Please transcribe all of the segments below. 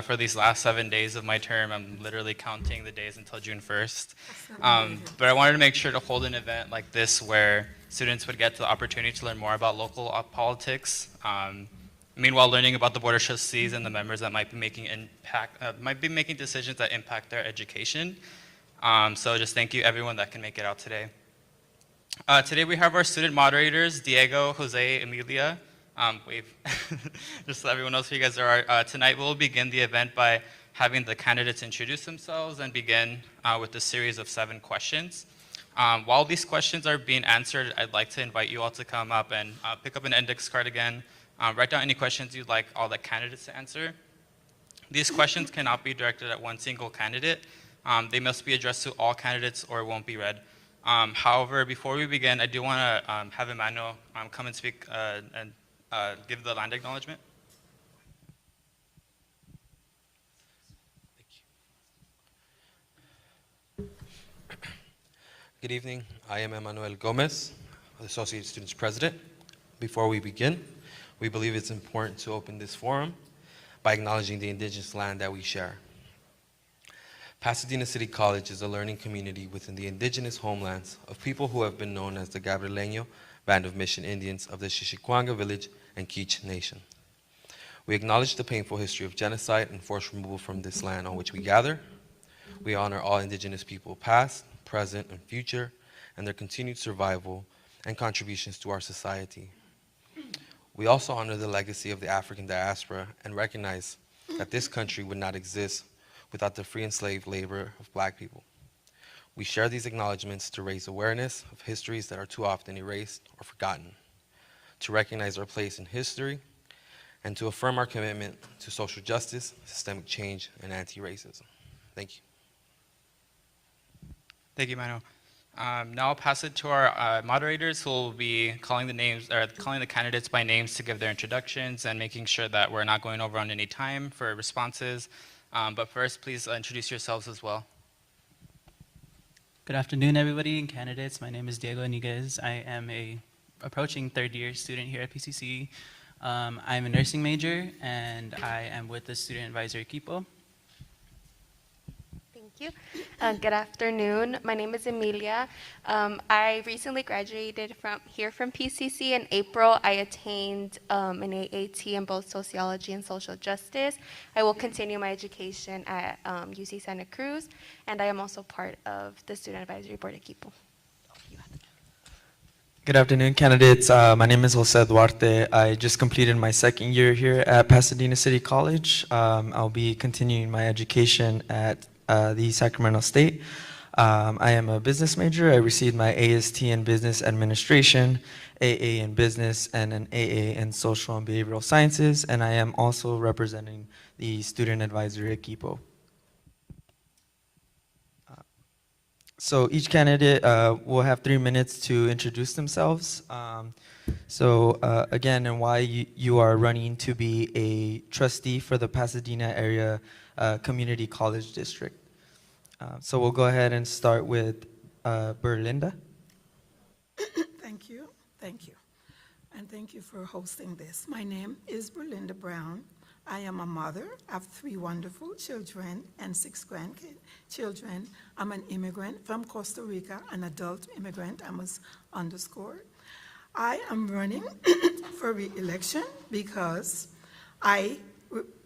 for these last 7 days of my term. I'm literally counting the days until June 1st. But I wanted to make sure to hold an event like this where students would get the opportunity to learn more about local politics. Meanwhile, learning about the Board of Trustees and the members that might be making decisions that impact their education. So just thank you everyone that can make it out today. Today we have our student moderators, Diego, Jose, Emilia. Wave. Just so everyone knows who you guys are. Tonight we'll begin the event by having the candidates introduce themselves and begin with a series of 7 questions. While these questions are being answered, I'd like to invite you all to come up and pick up an index card again. Write down any questions you'd like all the candidates to answer. These questions cannot be directed at one single candidate. They must be addressed to all candidates or it won't be read. However, before we begin, I do want to have Emmanuel come and speak and give the land acknowledgement. Good evening. I am Emmanuel Gomez, the Associate Students President. Before we begin, we believe it's important to open this forum by acknowledging the indigenous land that we share. Pasadena City College is a learning community within the indigenous homelands of people who have been known as the Gabrieleño Band of Mission Indians of the Xixiquanga Village and Quiche Nation. We acknowledge the painful history of genocide and forced removal from this land on which we gather. We honor all indigenous people past, present, and future, and their continued survival and contributions to our society. We also honor the legacy of the African diaspora and recognize that this country would not exist without the free enslaved labor of Black people. We share these acknowledgements to raise awareness of histories that are too often erased or forgotten, to recognize our place in history, and to affirm our commitment to social justice, systemic change, and anti-racism. Thank you. Thank you, Manu. Now I'll pass it to our moderators who will be calling the candidates by names to give their introductions and making sure that we're not going over on any time for responses. But first, please introduce yourselves as well. Good afternoon, everybody and candidates. My name is Diego Iniguez. I am a approaching third-year student here at PCC. I'm a nursing major, and I am with the Student Advisory Equipo. Thank you. Good afternoon. My name is Emilia. I recently graduated from PCC in April. I attained an AAT in both sociology and social justice. I will continue my education at UC Santa Cruz, and I am also part of the Student Advisory Board Equipo. Good afternoon, candidates. My name is Jose Duarte. I just completed my 2nd year here at Pasadena City College. I'll be continuing my education at the Sacramento State. I am a business major. I received my AST in Business Administration, AA in Business, and an AA in Social and Behavioral Sciences, and I am also representing the Student Advisory Equipo. So each candidate will have 3 minutes to introduce themselves. Again, and why you are running to be a trustee for the Pasadena Area Community College District. So we'll go ahead and start with Berlinda. Thank you. And thank you for hosting this. My name is Berlinda Brown. I am a mother of 3 wonderful children and 6 grandchildren. I'm an immigrant from Costa Rica, an adult immigrant, I must underscore. I am running for re-election because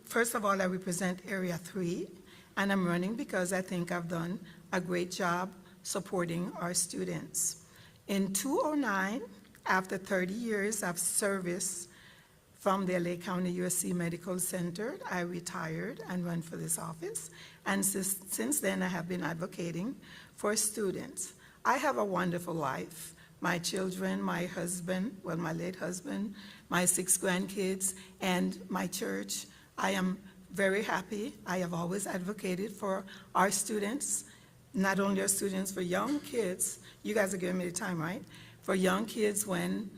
first of all, I represent Area 3, and I'm running because I think I've done a great job supporting our students. In 2009, after 30 years of service from the LA County USC Medical Center, I retired and ran for this office. And since then, I have been advocating for students. I have a wonderful life. My children, my husband, well, my late husband, my 6 grandkids, and my church. I am very happy. I have always advocated for our students, not only our students, for young kids. You guys are giving me the time, right? For young kids, when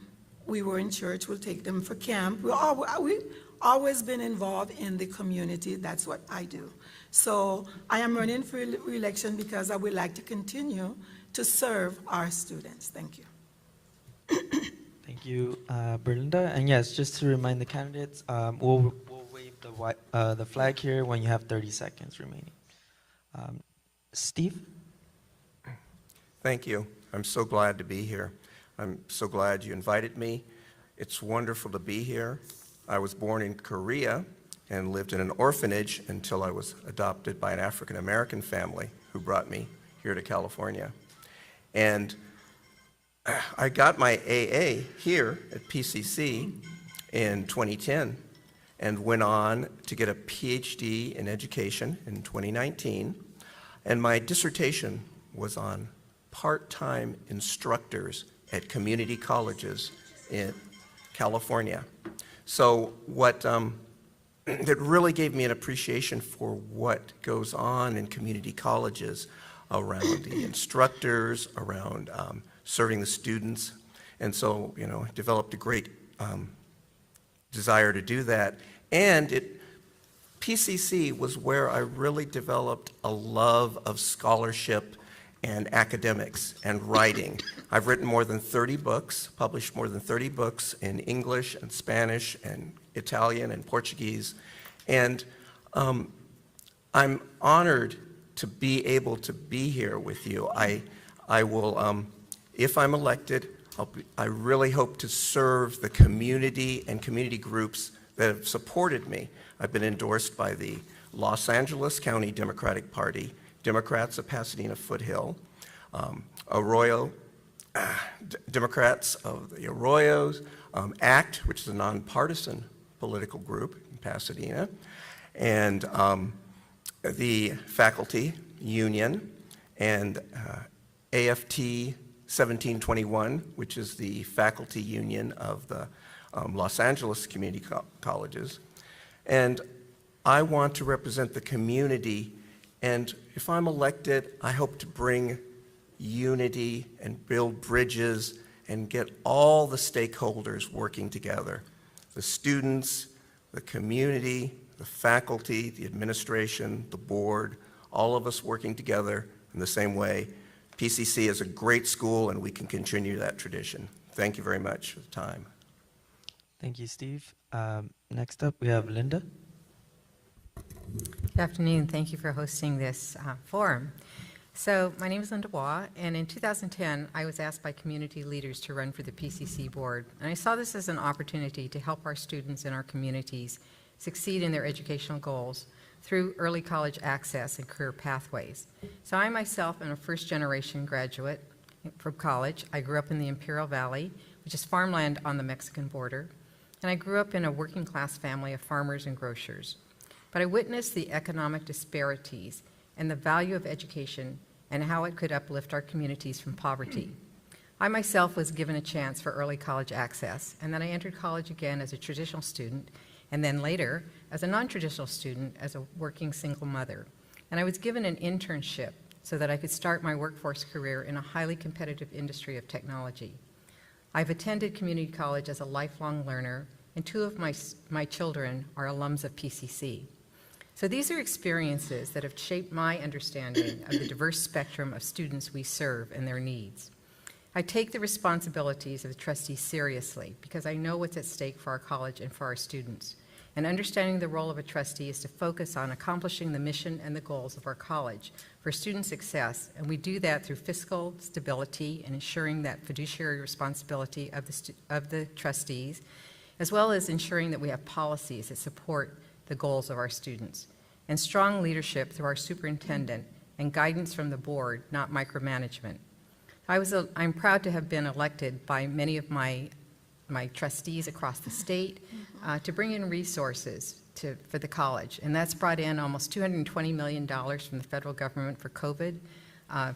we were in church, we'll take them for camp. We've always been involved in the community. That's what I do. So I am running for re-election because I would like to continue to serve our students. Thank you. Thank you, Berlinda. And yes, just to remind the candidates, we'll wave the flag here when you have 30 seconds remaining. Steve? Thank you. I'm so glad to be here. I'm so glad you invited me. It's wonderful to be here. I was born in Korea and lived in an orphanage until I was adopted by an African American family who brought me here to California. And I got my AA here at PCC in 2010 and went on to get a PhD in education in 2019. And my dissertation was on part-time instructors at community colleges in California. So it really gave me an appreciation for what goes on in community colleges around the instructors, around serving the students. And so, developed a great desire to do that. And PCC was where I really developed a love of scholarship and academics and writing. I've written more than 30 books, published more than 30 books in English and Spanish and Italian and Portuguese. And I'm honored to be able to be here with you. I will, if I'm elected, I really hope to serve the community and community groups that have supported me. I've been endorsed by the Los Angeles County Democratic Party, Democrats of Pasadena Foothill, Arroyo, Democrats of the Arroyos, ACT, which is a nonpartisan political group in Pasadena, and the faculty union, and AFT 1721, which is the faculty union of the Los Angeles community colleges. And I want to represent the community, and if I'm elected, I hope to bring unity and build bridges and get all the stakeholders working together. The students, the community, the faculty, the administration, the board, all of us working together in the same way. PCC is a great school and we can continue that tradition. Thank you very much for the time. Thank you, Steve. Next up, we have Linda. Good afternoon. Thank you for hosting this forum. So my name is Linda Waugh, and in 2010, I was asked by community leaders to run for the PCC board. And I saw this as an opportunity to help our students in our communities succeed in their educational goals through early college access and career pathways. So I myself am a first-generation graduate from college. I grew up in the Imperial Valley, which is farmland on the Mexican border. And I grew up in a working-class family of farmers and grocers. But I witnessed the economic disparities and the value of education and how it could uplift our communities from poverty. I myself was given a chance for early college access, and then I entered college again as a traditional student, and then later as a non-traditional student as a working single mother. And I was given an internship so that I could start my workforce career in a highly competitive industry of technology. I've attended community college as a lifelong learner, and two of my children are alums of PCC. So these are experiences that have shaped my understanding of the diverse spectrum of students we serve and their needs. I take the responsibilities of the trustee seriously because I know what's at stake for our college and for our students. And understanding the role of a trustee is to focus on accomplishing the mission and the goals of our college for student success, and we do that through fiscal stability and ensuring that fiduciary responsibility of the trustees, as well as ensuring that we have policies that support the goals of our students, and strong leadership through our superintendent and guidance from the board, not micromanagement. I'm proud to have been elected by many of my trustees across the state to bring in resources for the college, and that's brought in almost $220 million from the federal government for COVID,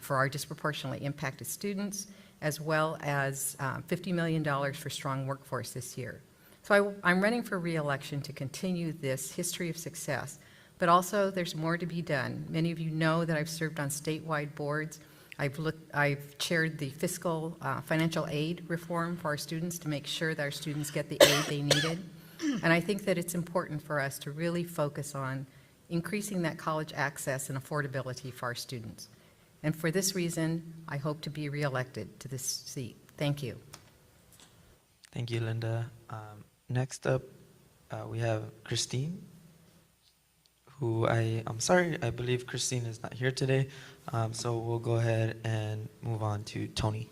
for our disproportionately impacted students, as well as $50 million for strong workforce this year. So I'm running for re-election to continue this history of success, but also there's more to be done. Many of you know that I've served on statewide boards. I've chaired the fiscal financial aid reform for our students to make sure that our students get the aid they needed. And I think that it's important for us to really focus on increasing that college access and affordability for our students. And for this reason, I hope to be re-elected to this seat. Thank you. Thank you, Linda. Next up, we have Christine. who I'm sorry, I believe Christine is not here today. So we'll go ahead and move on to Tony.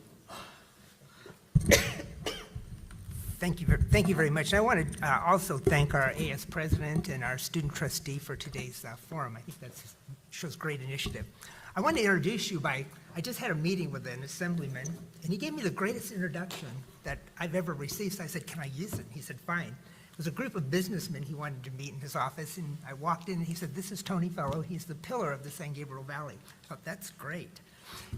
Thank you very much. And I want to also thank our AS president and our student trustee for today's forum. I think that shows great initiative. I want to introduce you I just had a meeting with an assemblyman, and he gave me the greatest introduction that I've ever received. So I said, can I use it? He said, fine. It was a group of businessmen he wanted to meet in his office, and I walked in, and he said, this is Tony Fellow. He's the pillar of the San Gabriel Valley. I thought, that's great.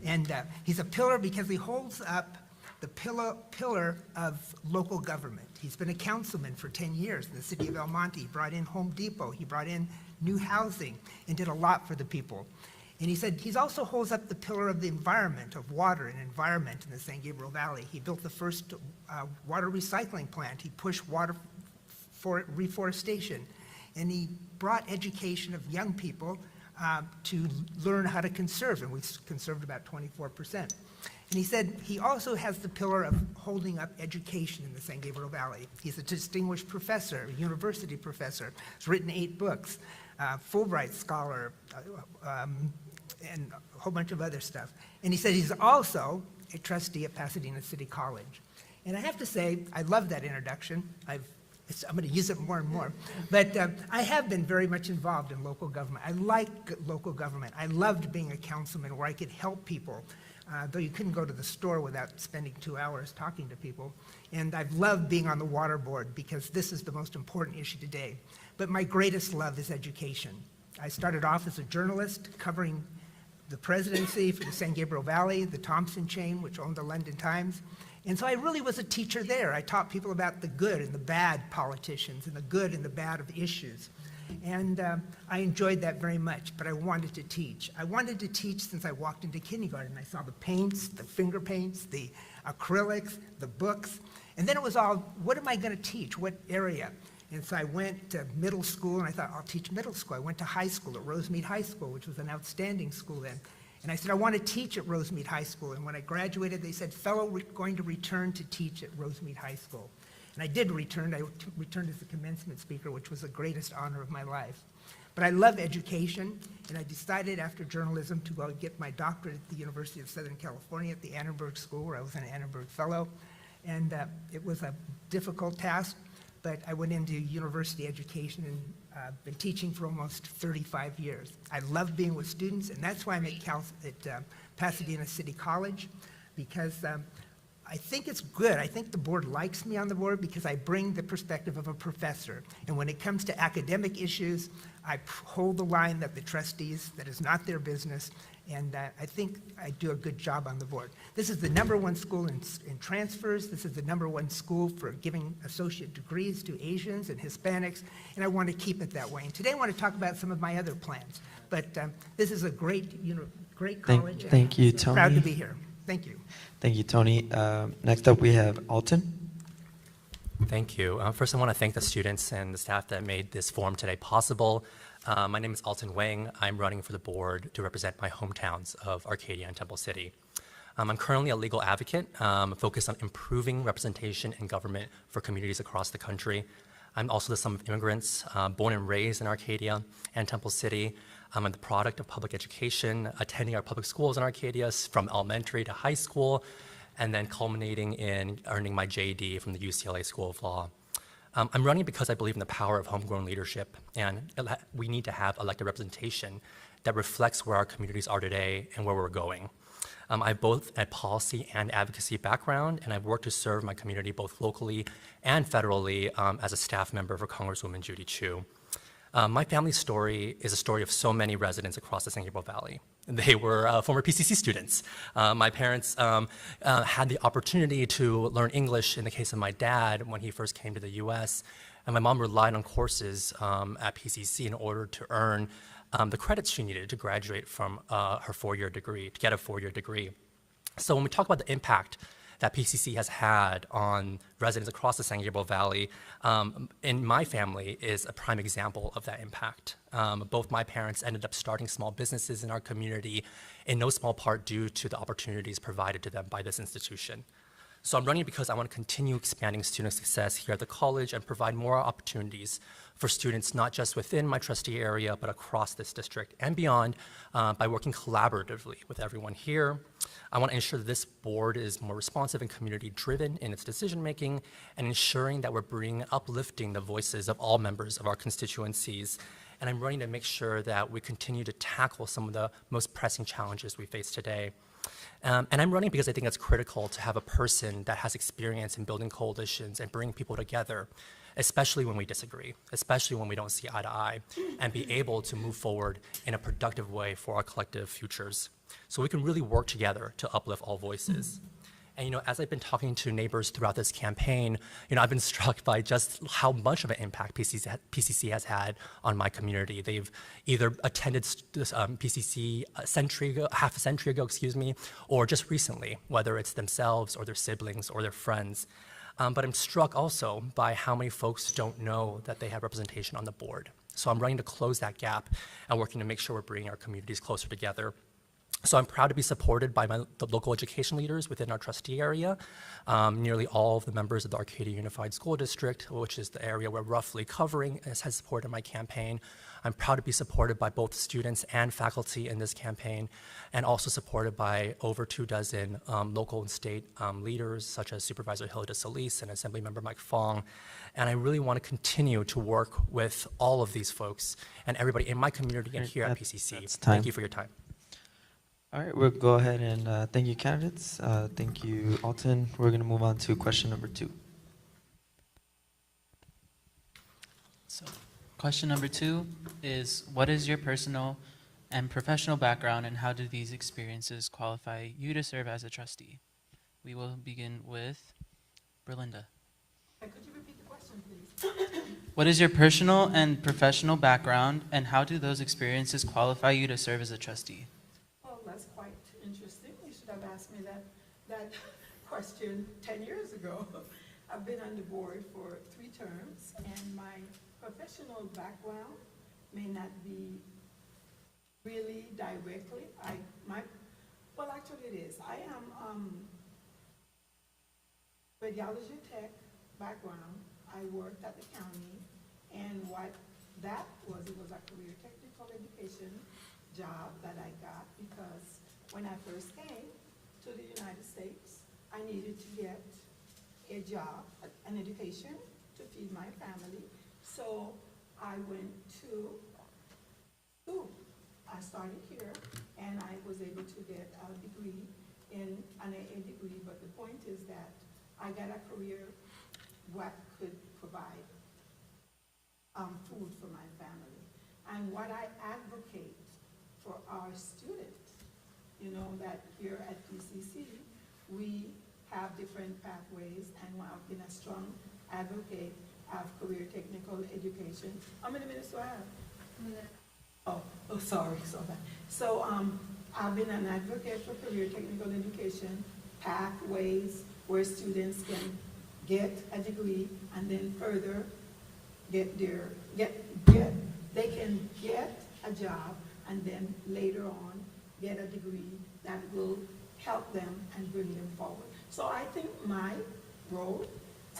And he's a pillar because he holds up the pillar of local government. He's been a councilman for 10 years in the city of El Monte. He brought in Home Depot. He brought in new housing and did a lot for the people. And he said he also holds up the pillar of the environment, of water and environment in the San Gabriel Valley. He built the first water recycling plant. He pushed water for reforestation. And he brought education of young people to learn how to conserve, and we've conserved about 24%. And he said he also has the pillar of holding up education in the San Gabriel Valley. He's a distinguished professor, a university professor. He's written 8 books, Fulbright scholar, and a whole bunch of other stuff. And he said he's also a trustee at Pasadena City College. And I have to say, I love that introduction. I'm going to use it more and more. But I have been very much involved in local government. I like local government. I loved being a councilman where I could help people, though you couldn't go to the store without spending 2 hours talking to people. And I've loved being on the water board because this is the most important issue today. But my greatest love is education. I started off as a journalist covering the presidency for the San Gabriel Valley, the Thompson chain, which owned the London Times. And so I really was a teacher there. I taught people about the good and the bad politicians and the good and the bad of issues. And I enjoyed that very much, but I wanted to teach. I wanted to teach since I walked into kindergarten. I saw the paints, the finger paints, the acrylics, the books. And then it was all, what am I going to teach? What area? And so I went to middle school, and I thought, I'll teach middle school. I went to high school at Rosemead High School, which was an outstanding school then. And I said, I want to teach at Rosemead High School. And when I graduated, they said, fellow, we're going to return to teach at Rosemead High School. And I did return. I returned as the commencement speaker, which was the greatest honor of my life. But I love education, and I decided after journalism to go get my doctorate at the University of Southern California at the Annenberg School, where I was an Annenberg Fellow. And it was a difficult task, but I went into university education and been teaching for almost 35 years. I love being with students, and that's why I'm at Pasadena City College, because I think it's good. I think the board likes me on the board because I bring the perspective of a professor. And when it comes to academic issues, I hold the line that the trustees, that is not their business, and I think I do a good job on the board. This is the #1 school in transfers. This is the #1 school for giving associate degrees to Asians and Hispanics, and I want to keep it that way. And today I want to talk about some of my other plans. But this is a great college. Thank you, Tony. Proud to be here. Thank you. Thank you, Tony. Next up, we have Alton. Thank you. First, I want to thank the students and the staff that made this forum today possible. My name is Alton Wang. I'm running for the board to represent my hometowns of Arcadia and Temple City. I'm currently a legal advocate focused on improving representation in government for communities across the country. I'm also the son of immigrants, born and raised in Arcadia and Temple City. I'm the product of public education, attending our public schools in Arcadia from elementary to high school, and then culminating in earning my JD from the UCLA School of Law. I'm running because I believe in the power of homegrown leadership, and we need to have elected representation that reflects where our communities are today and where we're going. I have both a policy and advocacy background, and I've worked to serve my community both locally and federally as a staff member for Congresswoman Judy Chu. My family's story is a story of so many residents across the San Gabriel Valley. They were former PCC students. My parents had the opportunity to learn English in the case of my dad when he first came to the US, and my mom relied on courses at PCC in order to earn the credits she needed to graduate from her four-year degree, to get a four-year degree. So when we talk about the impact that PCC has had on residents across the San Gabriel Valley, in my family is a prime example of that impact. Both my parents ended up starting small businesses in our community, in no small part due to the opportunities provided to them by this institution. So I'm running because I want to continue expanding student success here at the college and provide more opportunities for students, not just within my trustee area, but across this district and beyond, by working collaboratively with everyone here. I want to ensure that this board is more responsive and community-driven in its decision-making, and ensuring that we're uplifting the voices of all members of our constituencies. And I'm running to make sure that we continue to tackle some of the most pressing challenges we face today. And I'm running because I think it's critical to have a person that has experience in building coalitions and bringing people together, especially when we disagree, especially when we don't see eye to eye, and be able to move forward in a productive way for our collective futures. So we can really work together to uplift all voices. And, as I've been talking to neighbors throughout this campaign, I've been struck by just how much of an impact PCC has had on my community. They've either attended PCC half a century ago, or just recently, whether it's themselves or their siblings or their friends. But I'm struck also by how many folks don't know that they have representation on the board. So I'm running to close that gap and working to make sure we're bringing our communities closer together. So I'm proud to be supported by the local education leaders within our trustee area. Nearly all of the members of the Arcadia Unified School District, which is the area we're roughly covering, has supported my campaign. I'm proud to be supported by both students and faculty in this campaign, and also supported by over 24 local and state leaders, such as Supervisor Hilda Solis and Assemblymember Mike Fong. And I really want to continue to work with all of these folks and everybody in my community and here at PCC. Thank you for your time. All right, we'll go ahead and thank you, candidates. Thank you, Alton. We're going to move on to question number 2. So, question number 2 is, what is your personal and professional background, and how do these experiences qualify you to serve as a trustee? We will begin with Berlinda. Could you repeat the question, please? What is your personal and professional background, and how do those experiences qualify you to serve as a trustee? Well, that's quite interesting. You should have asked me that question 10 years ago. I've been on the board for 3 terms, and my professional background may not be really directly. Well, actually it is. I am radiology tech background. I worked at the county, and what that was, it was a career technical education job that I got because when I first came to the United States, I needed to get a job, an education to feed my family. So I went to school. I started here, and I was able to get a degree an AA degree, but the point is that I got a career what could provide food for my family. And what I advocate for our students, that here at PCC, we have different pathways, and I've been a strong advocate of career technical education. How many minutes do I have? Oh, sorry. So I've been an advocate for career technical education, pathways where students can get a degree and then further they can get a job and then later on get a degree that will help them and bring them forward. So I think my role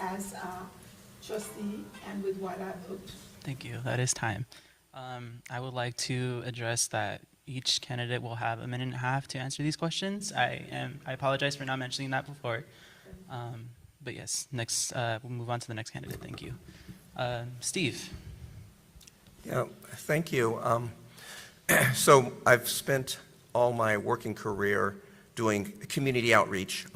as a trustee and with what I've looked. Thank you. That is time. I would like to address that each candidate will have 1.5 minutes to answer these questions. I apologize for not mentioning that before. But yes, next, we'll move on to the next candidate. Thank you. Steve. Yeah, thank you. So I've spent all my working career doing community outreach,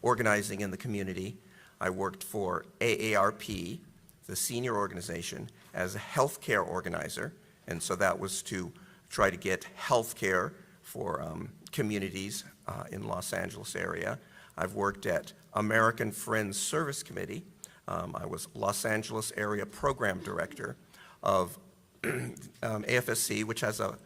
organizing in the community. I worked for AARP, the senior organization, as a healthcare organizer, and so that was to try to get healthcare for communities in Los Angeles area. I've worked at American Friends Service Committee. I was Los Angeles area program director of AFSC, which has a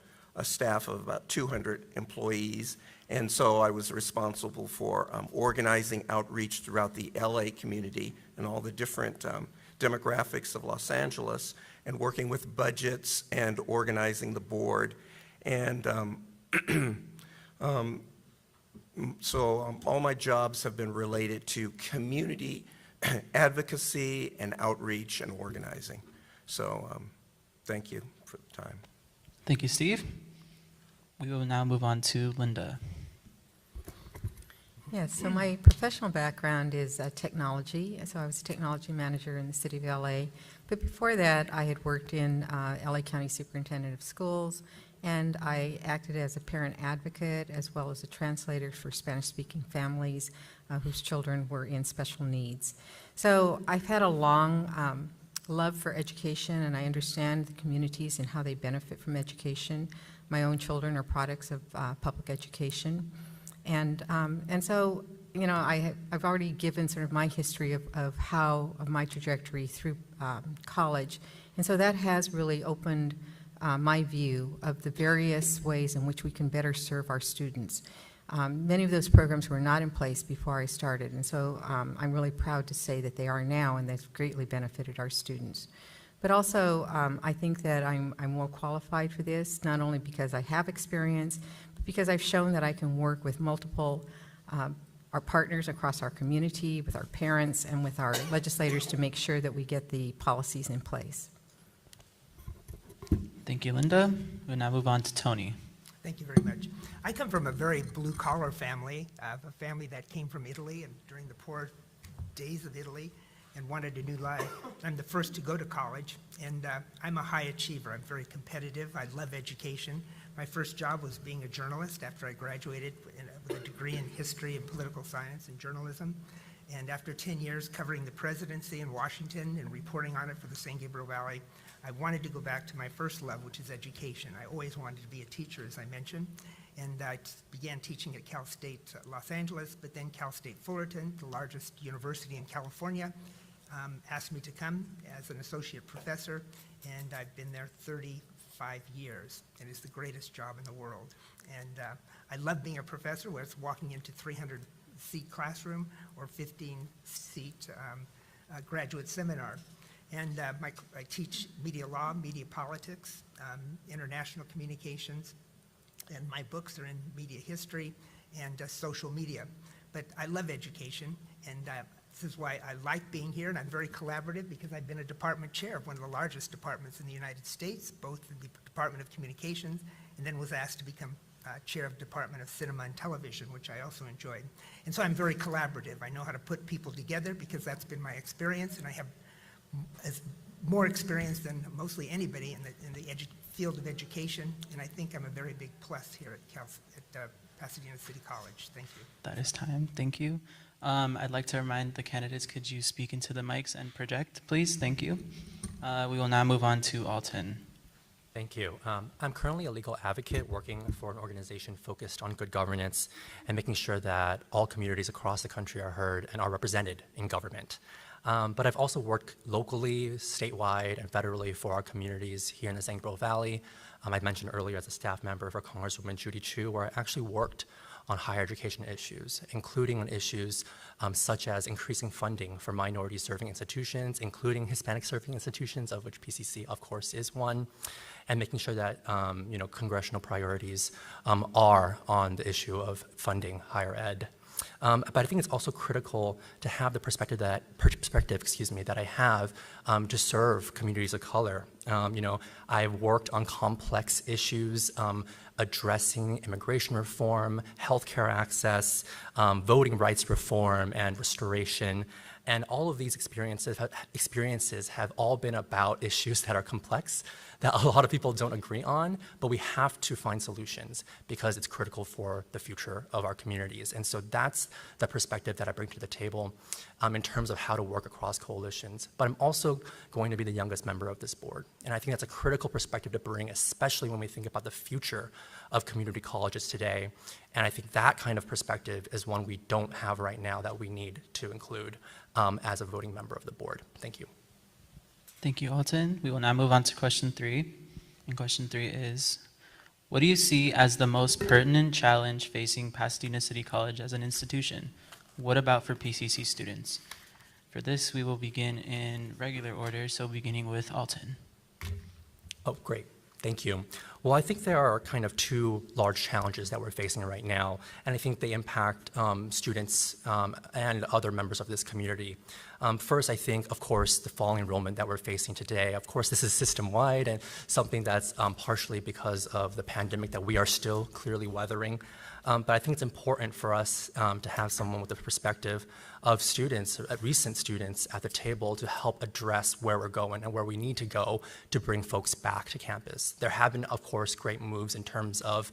staff of about 200 employees. And so I was responsible for organizing outreach throughout the LA community and all the different demographics of Los Angeles, and working with budgets and organizing the board. And All my jobs have been related to community advocacy and outreach and organizing. So thank you for the time. Thank you, Steve. We will now move on to Linda. Yes, so my professional background is technology. So I was a technology manager in the city of LA. But before that, I had worked in LA County Superintendent of Schools, and I acted as a parent advocate as well as a translator for Spanish-speaking families whose children were in special needs. So I've had a long love for education, and I understand the communities and how they benefit from education. My own children are products of public education. And so, you know, I've already given sort of my history of my trajectory through college. And so that has really opened my view of the various ways in which we can better serve our students. Many of those programs were not in place before I started, and so I'm really proud to say that they are now, and they've greatly benefited our students. But also, I think that I'm more qualified for this, not only because I have experience, but because I've shown that I can work with multiple our partners across our community, with our parents, and with our legislators to make sure that we get the policies in place. Thank you, Linda. We'll now move on to Tony. Thank you very much. I come from a very blue-collar family, a family that came from Italy and during the poor days of Italy and wanted a new life. I'm the first to go to college, and I'm a high achiever. I'm very competitive. I love education. My first job was being a journalist after I graduated with a degree in history and political science and journalism. And after 10 years covering the presidency in Washington and reporting on it for the San Gabriel Valley, I wanted to go back to my first love, which is education. I always wanted to be a teacher, as I mentioned, and I began teaching at Cal State Los Angeles, but then Cal State Fullerton, the largest university in California, asked me to come as an associate professor, and I've been there 35 years, and it's the greatest job in the world. And I love being a professor, whether it's walking into 300-seat classroom or 15-seat graduate seminar. And I teach media law, media politics, international communications, and my books are in media history and social media. But I love education, and this is why I like being here, and I'm very collaborative because I've been a department chair of one of the largest departments in the United States, both in the Department of Communications, and then was asked to become chair of Department of Cinema and Television, which I also enjoyed. And so I'm very collaborative. I know how to put people together because that's been my experience, and I have more experience than mostly anybody in the field of education, and I think I'm a very big plus here at Pasadena City College. Thank you. That is time. Thank you. I'd like to remind the candidates, could you speak into the mics and project, please? Thank you. We will now move on to Alton. Thank you. I'm currently a legal advocate working for an organization focused on good governance and making sure that all communities across the country are heard and are represented in government. But I've also worked locally, statewide, and federally for our communities here in the San Gabriel Valley. I mentioned earlier as a staff member for Congresswoman Judy Chu, where I actually worked on higher education issues, including on issues such as increasing funding for minority-serving institutions, including Hispanic-serving institutions, of which PCC, of course, is one, and making sure that congressional priorities are on the issue of funding higher ed. But I think it's also critical to have the perspective that I have to serve communities of color. I've worked on complex issues addressing immigration reform, healthcare access, voting rights reform, and restoration. And all of these experiences have all been about issues that are complex, that a lot of people don't agree on, but we have to find solutions because it's critical for the future of our communities. And so that's the perspective that I bring to the table in terms of how to work across coalitions. But I'm also going to be the youngest member of this board. And I think that's a critical perspective to bring, especially when we think about the future of community colleges today. And I think that kind of perspective is one we don't have right now that we need to include as a voting member of the board. Thank you. Thank you, Alton. We will now move on to question 3. And question 3 is, what do you see as the most pertinent challenge facing Pasadena City College as an institution? What about for PCC students? For this, we will begin in regular order, so beginning with Alton. Oh, great. Thank you. Well, I think there are kind of two large challenges that we're facing right now, and I think they impact students and other members of this community. First, I think, of course, the falling enrollment that we're facing today. Of course, this is system-wide and something that's partially because of the pandemic that we are still clearly weathering. But I think it's important for us to have someone with a perspective of students, recent students at the table to help address where we're going and where we need to go to bring folks back to campus. There have been, of course, great moves in terms of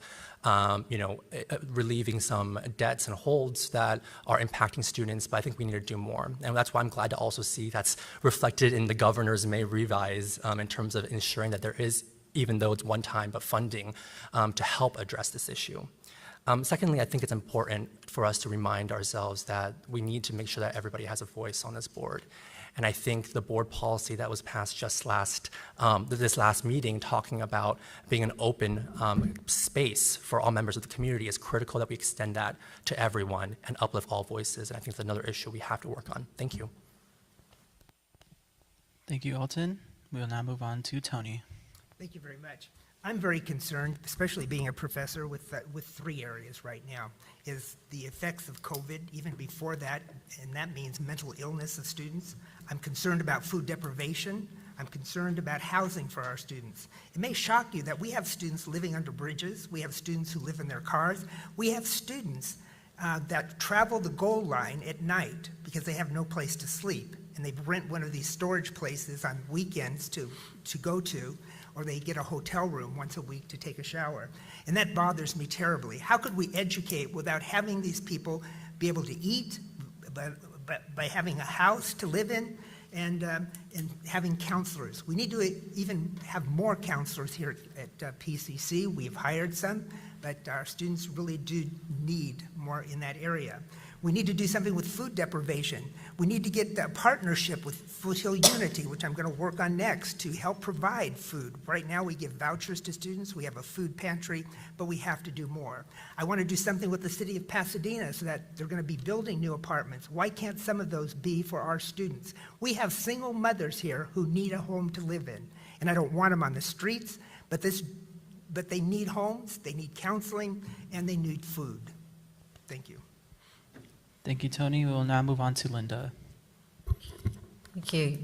relieving some debts and holds that are impacting students, but I think we need to do more. And that's why I'm glad to also see that's reflected in the governor's May revise in terms of ensuring that there is, even though it's one time, but funding to help address this issue. Secondly, I think it's important for us to remind ourselves that we need to make sure that everybody has a voice on this board. And I think the board policy that was passed just this last meeting, talking about being an open space for all members of the community, is critical that we extend that to everyone and uplift all voices. And I think it's another issue we have to work on. Thank you. Thank you, Alton. We will now move on to Tony. Thank you very much. I'm very concerned, especially being a professor, with three areas right now, is the effects of COVID, even before that, and that means mental illness of students. I'm concerned about food deprivation. I'm concerned about housing for our students. It may shock you that we have students living under bridges. We have students who live in their cars. We have students that travel the goal line at night because they have no place to sleep, and they rent one of these storage places on weekends to go to, or they get a hotel room once a week to take a shower. And that bothers me terribly. How could we educate without having these people be able to eat, by having a house to live in, and having counselors? We need to even have more counselors here at PCC. We've hired some, but our students really do need more in that area. We need to do something with food deprivation. We need to get a partnership with Foothill Unity, which I'm going to work on next, to help provide food. Right now we give vouchers to students, we have a food pantry, but we have to do more. I want to do something with the city of Pasadena so that they're going to be building new apartments. Why can't some of those be for our students? We have single mothers here who need a home to live in, and I don't want them on the streets, but they need homes, they need counseling, and they need food. Thank you. Thank you, Tony. We will now move on to Linda. Thank you.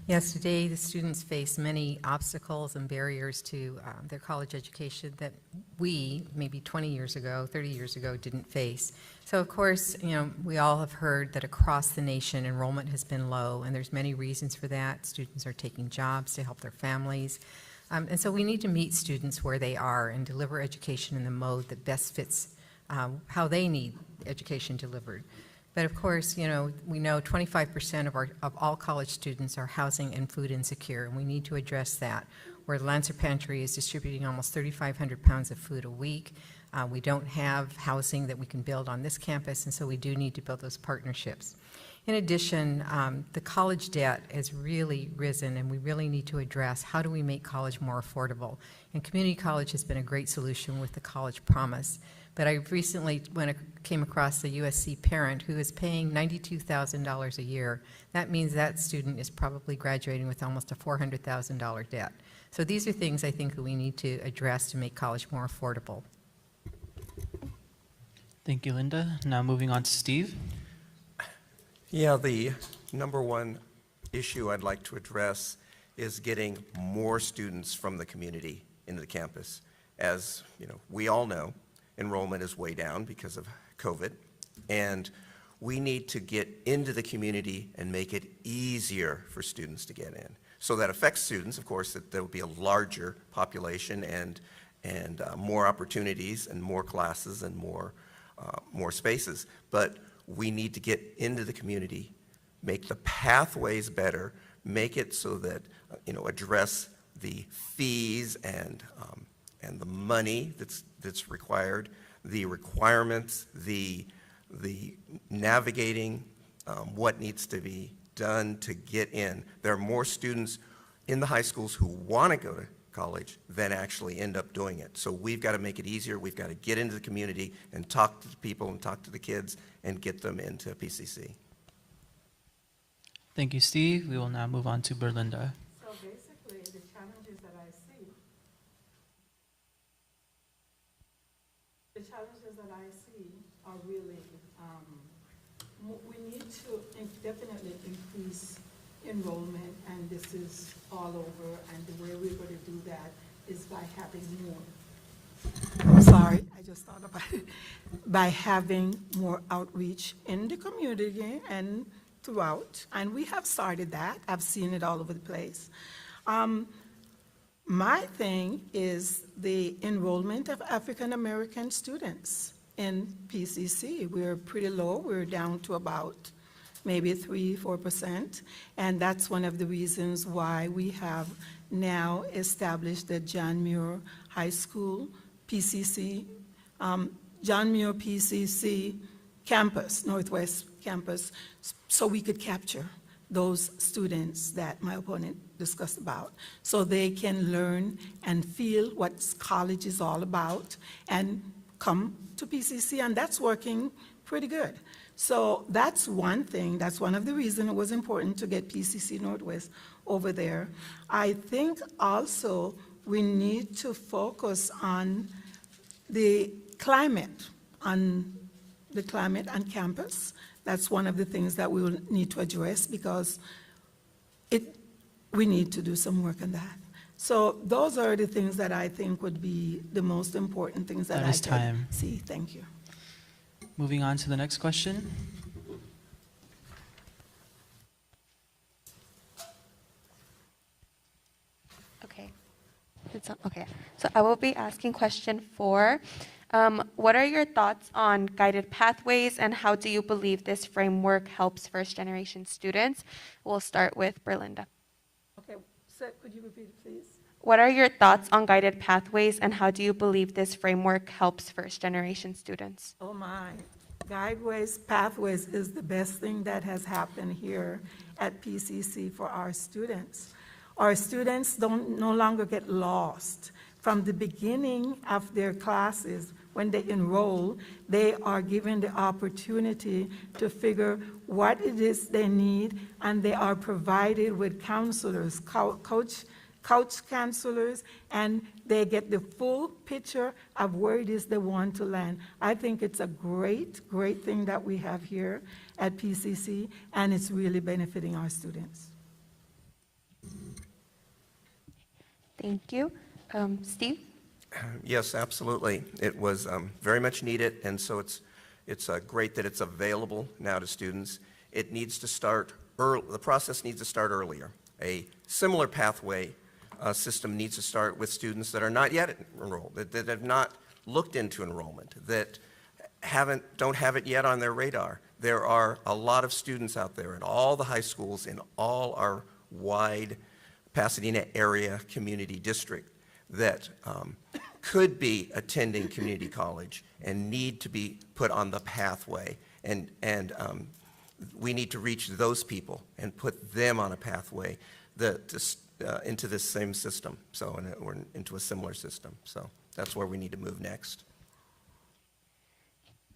Yes, today the students face many obstacles and barriers to their college education that we, maybe 20 years ago, 30 years ago, didn't face. So of course, we all have heard that across the nation enrollment has been low, and there's many reasons for that. Students are taking jobs to help their families. And so we need to meet students where they are and deliver education in the mode that best fits how they need education delivered. But of course, we know 25% of all college students are housing and food insecure, and we need to address that, where the Lancer Pantry is distributing almost 3,500 pounds of food a week. We don't have housing that we can build on this campus, and so we do need to build those partnerships. In addition, the college debt has really risen, and we really need to address how do we make college more affordable. And community college has been a great solution with the College Promise. But I recently came across the USC parent who is paying $92,000 a year. That means that student is probably graduating with almost a $400,000 debt. So these are things I think that we need to address to make college more affordable. Thank you, Linda. Now moving on to Steve. Yeah, the number one issue I'd like to address is getting more students from the community into the campus. As we all know, enrollment is way down because of COVID, and we need to get into the community and make it easier for students to get in. So that affects students, of course, that there will be a larger population and more opportunities and more classes and more spaces. But we need to get into the community, make the pathways better, make it so that, address the fees and the money that's required, the requirements, the navigating what needs to be done to get in. There are more students in the high schools who want to go to college than actually end up doing it. So we've got to make it easier. We've got to get into the community and talk to the people and talk to the kids and get them into PCC. Thank you, Steve. We will now move on to Berlinda. So basically, the challenges that I see challenges that I see are really, we need to definitely increase enrollment, and this is all over, and the way we're going to do that is by having more. Sorry, I just thought about it. By having more outreach in the community and throughout, and we have started that. I've seen it all over the place. My thing is the enrollment of African American students in PCC. We're pretty low. We're down to about maybe 3-4%, and that's one of the reasons why we have now established the John Muir High School PCC, John Muir PCC campus, Northwest campus, so we could capture those students that my opponent discussed about, so they can learn and feel what college is all about and come to PCC, and that's working pretty good. So that's one thing. That's one of the reasons it was important to get PCC Northwest over there. I think also we need to focus on the climate on campus. That's one of the things that we will need to address, because we need to do some work on that. So those are the things that I think would be the most important things that I is could time. see. Thank you. Moving on to the next question. Okay. Okay. So I will be asking question 4. What are your thoughts on guided pathways, and how do you believe this framework helps first-generation students? We'll start with Berlinda. Okay, so could you repeat it, please? What are your thoughts on guided pathways, and how do you believe this framework helps first-generation students? Oh my, Guideways, Pathways is the best thing that has happened here at PCC for our students. Our students no longer get lost. From the beginning of their classes, when they enroll, they are given the opportunity to figure what it is they need, and they are provided with counselors, couch counselors, and they get the full picture of where it is they want to land. I think it's a great, great thing that we have here at PCC, and it's really benefiting our students. Thank you. Steve? Yes, absolutely. It was very much needed, and so it's great that it's available now to students. It needs to start early. The process needs to start earlier. A similar pathway system needs to start with students that are not yet enrolled, that have not looked into enrollment, that don't have it yet on their radar. There are a lot of students out there in all the high schools in all our wide Pasadena area community district that could be attending community college and need to be put on the pathway. And we need to reach those people and put them on a pathway into this same system, or into a similar system. So that's where we need to move next.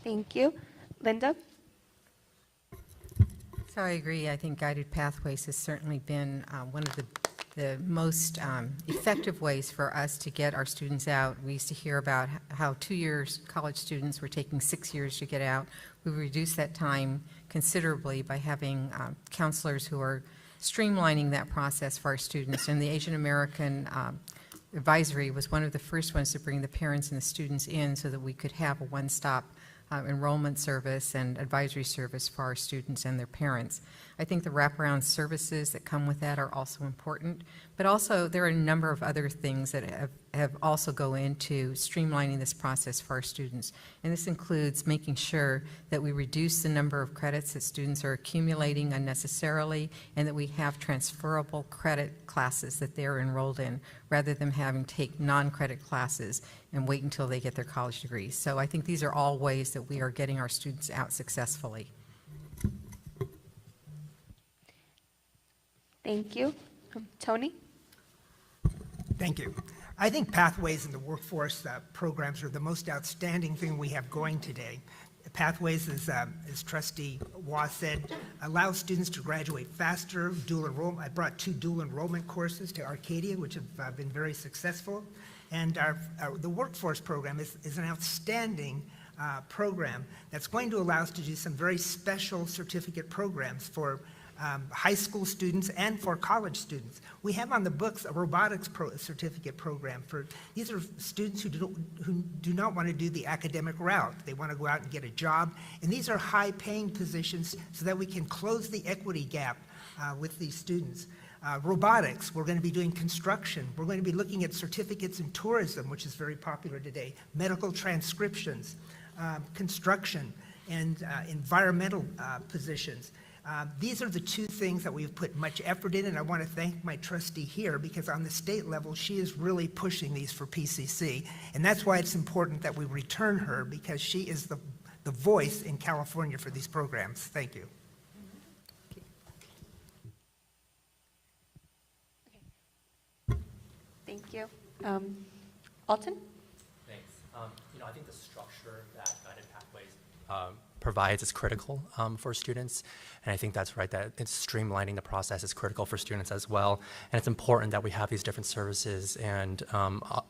Thank you. Linda? So I agree. I think guided pathways has certainly been one of the most effective ways for us to get our students out. We used to hear about how 2 years college students were taking 6 years to get out. We reduced that time considerably by having counselors who are streamlining that process for our students. And the Asian American Advisory was one of the first ones to bring the parents and the students in so that we could have a one-stop enrollment service and advisory service for our students and their parents. I think the wraparound services that come with that are also important, but also there are a number of other things that have also go into streamlining this process for our students. And this includes making sure that we reduce the number of credits that students are accumulating unnecessarily, and that we have transferable credit classes that they're enrolled in, rather than having to take non-credit classes and wait until they get their college degrees. So I think these are all ways that we are getting our students out successfully. Thank you. Tony? Thank you. I think Pathways in the workforce programs are the most outstanding thing we have going today. Pathways, as Trustee Waugh said, allows students to graduate faster, dual enrollment. I brought 2 dual enrollment courses to Arcadia, which have been very successful. And the workforce program is an outstanding program that's going to allow us to do some very special certificate programs for high school students and for college students. We have on the books a robotics certificate program for, these are students who do not want to do the academic route. They want to go out and get a job, and these are high-paying positions so that we can close the equity gap with these students. Robotics, we're going to be doing construction. We're going to be looking at certificates in tourism, which is very popular today, medical transcriptions, construction, and environmental positions. These are the two things that we've put much effort in, and I want to thank my trustee here because on the state level, she is really pushing these for PCC, and that's why it's important that we return her because she is the voice in California for these programs. Thank you. Thank you. Alton? Thanks. I think the structure that Guided Pathways provides is critical for students. And I think that's right, that it's streamlining the process is critical for students as well. And it's important that we have these different services and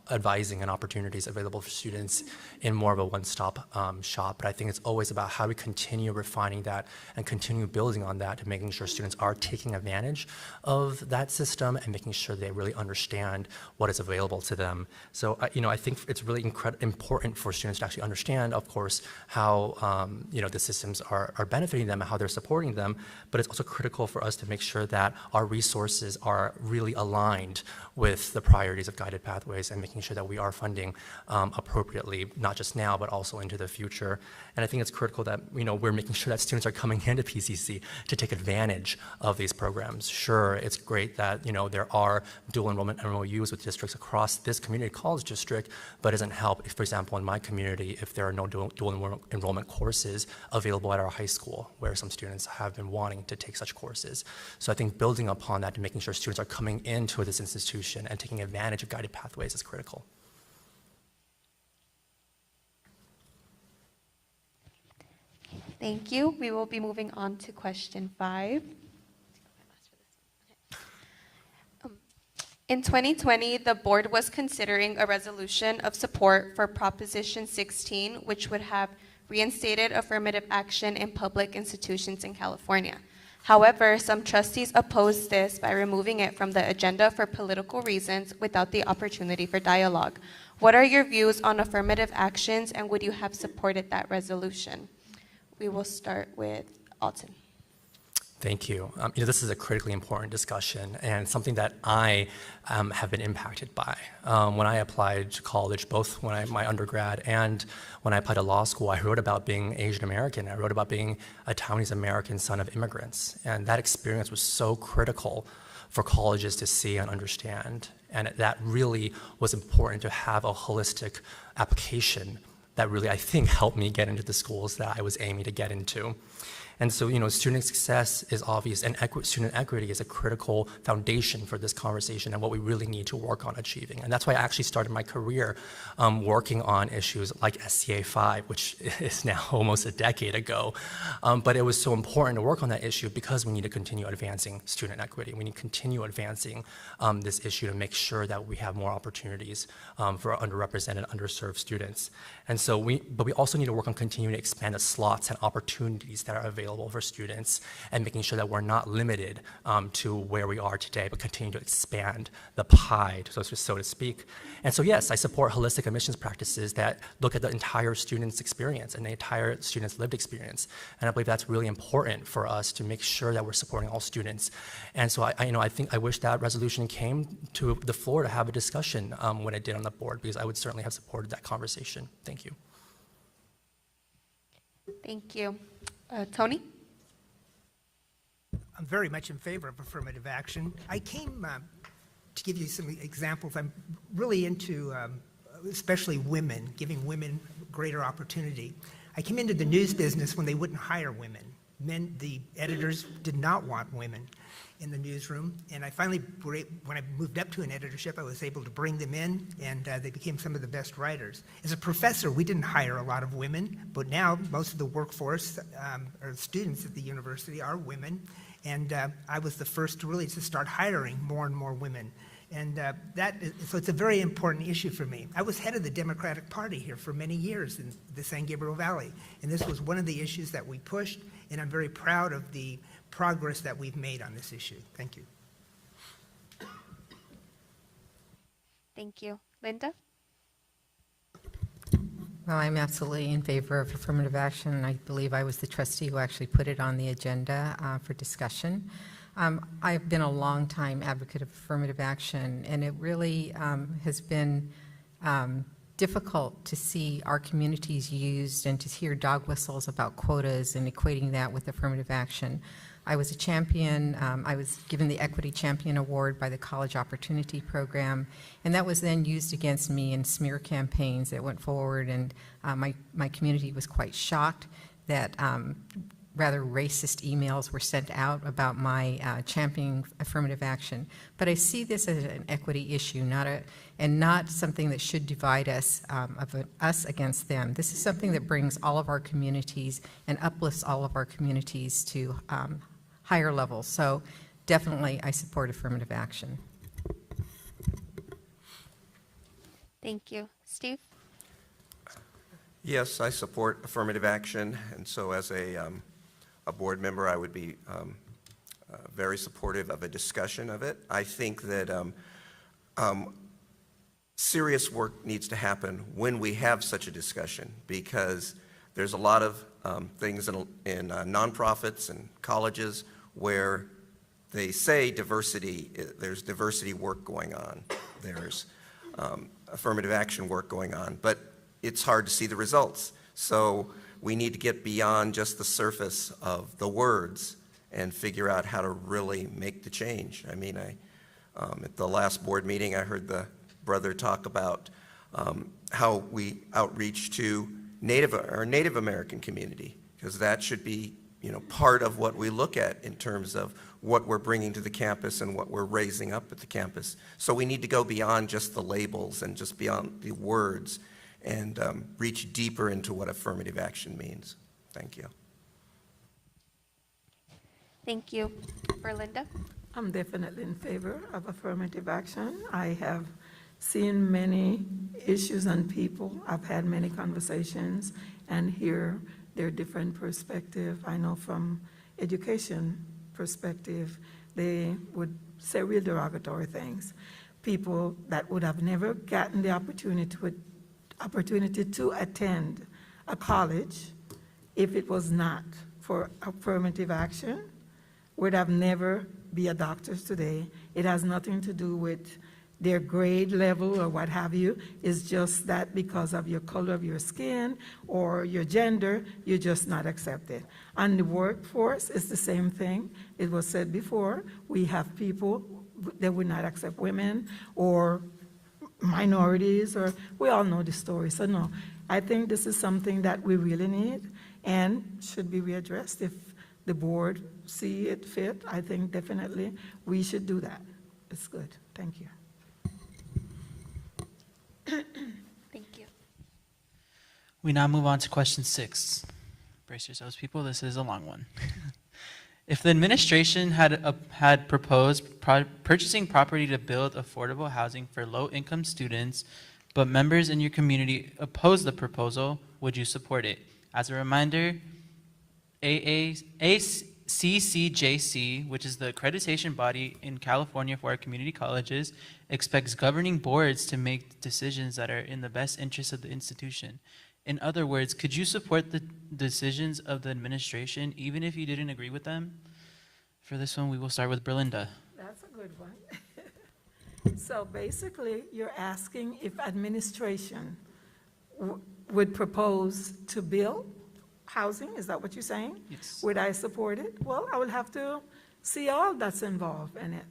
advising and opportunities available for students in more of a one-stop shop. But I think it's always about how we continue refining that and continue building on that to making sure students are taking advantage of that system and making sure they really understand what is available to them. So, I think it's really important for students to actually understand, of course, how, the systems are benefiting them and how they're supporting them, but it's also critical for us to make sure that our resources are really aligned with the priorities of Guided Pathways and making sure that we are funding appropriately, not just now, but also into the future. And I think it's critical that, we're making sure that students are coming into PCC to take advantage of these programs. Sure, it's great that, there are dual enrollment MOUs with districts across this community college district, but it doesn't help if, for example, in my community, if there are no dual enrollment courses available at our high school, where some students have been wanting to take such courses. So I think building upon that and making sure students are coming into this institution and taking advantage of Guided Pathways is critical. Thank you. We will be moving on to question 5. In 2020, the board was considering a resolution of support for Proposition 16, which would have reinstated affirmative action in public institutions in California. However, some trustees opposed this by removing it from the agenda for political reasons without the opportunity for dialogue. What are your views on affirmative actions, and would you have supported that resolution? We will start with Alton. Thank you. This is a critically important discussion and something that I have been impacted by. When I applied to college, both my undergrad and when I applied to law school, I wrote about being Asian American. I wrote about being a Taiwanese American son of immigrants. And that experience was so critical for colleges to see and understand. And that really was important to have a holistic application that really, I think, helped me get into the schools that I was aiming to get into. And so, student success is obvious, and student equity is a critical foundation for this conversation and what we really need to work on achieving. And that's why I actually started my career working on issues like SCA 5, which is now almost a decade ago. But it was so important to work on that issue because we need to continue advancing student equity. We need to continue advancing this issue to make sure that we have more opportunities for underrepresented, underserved students. And so but we also need to work on continuing to expand the slots and opportunities that are available for students and making sure that we're not limited to where we are today, but continue to expand the pie, so to speak. And so yes, I support holistic admissions practices that look at the entire student's experience and the entire student's lived experience. And I believe that's really important for us to make sure that we're supporting all students. And so I wish that resolution came to the floor to have a discussion when it did on the board, because I would certainly have supported that conversation. Thank you. Thank you. Tony? I'm very much in favor of affirmative action. I came to give you some examples. I'm really into, especially women, giving women greater opportunity. I came into the news business when they wouldn't hire women. The editors did not want women in the newsroom, and I finally, when I moved up to an editorship, I was able to bring them in, and they became some of the best writers. As a professor, we didn't hire a lot of women, but now most of the workforce or students at the university are women, and I was the first to start hiring more and more women. And so it's a very important issue for me. I was head of the Democratic Party here for many years in the San Gabriel Valley, and this was one of the issues that we pushed, and I'm very proud of the progress that we've made on this issue. Thank you. Thank you. Linda? Well, I'm absolutely in favor of affirmative action. I believe I was the trustee who actually put it on the agenda for discussion. I've been a long-time advocate of affirmative action, and it really has been difficult to see our communities used and to hear dog whistles about quotas and equating that with affirmative action. I was a champion. I was given the Equity Champion Award by the College Opportunity Program, and that was then used against me in smear campaigns that went forward, and my community was quite shocked that rather racist emails were sent out about my championing affirmative action. But I see this as an equity issue, not something that should divide us, us against them. This is something that brings all of our communities and uplifts all of our communities to higher levels. So definitely I support affirmative action. Thank you. Steve? Yes, I support affirmative action, and so as a board member, I would be very supportive of a discussion of it. I think that serious work needs to happen when we have such a discussion, because there's a lot of things in nonprofits and colleges where they say diversity, there's diversity work going on, there's affirmative action work going on, but it's hard to see the results. So we need to get beyond just the surface of the words and figure out how to really make the change. I mean, at the last board meeting, I heard the brother talk about how we outreach to Native American community, because that should be, part of what we look at in terms of what we're bringing to the campus and what we're raising up at the campus. So we need to go beyond just the labels and just beyond the words and reach deeper into what affirmative action means. Thank you. Thank you. Berlinda? I'm definitely in favor of affirmative action. I have seen many issues and people. I've had many conversations and hear their different perspective. I know from education perspective, they would say real derogatory things. People that would have never gotten the opportunity to attend a college if it was not for affirmative action would have never be a doctor today. It has nothing to do with their grade level or what have you. It's just that because of your color of your skin or your gender, you're just not accepted. On the workforce, it's the same thing. It was said before, we have people that would not accept women or minorities, or we all know the story. So no, I think this is something that we really need and should be readdressed. If the board see it fit, I think definitely we should do that. It's good. Thank you. Thank you. We now move on to question 6. Brace yourselves, people. This is a long one. If the administration had proposed purchasing property to build affordable housing for low-income students, but members in your community opposed the proposal, would you support it? As a reminder, ACCJC, which is the accreditation body in California for our community colleges, expects governing boards to make decisions that are in the best interest of the institution. In other words, could you support the decisions of the administration even if you didn't agree with them? For this one, we will start with Berlinda. That's a good one. So basically, you're asking if administration would propose to build housing, is that what you're saying? Yes. Would I support it? Well, I would have to see all that's involved in it.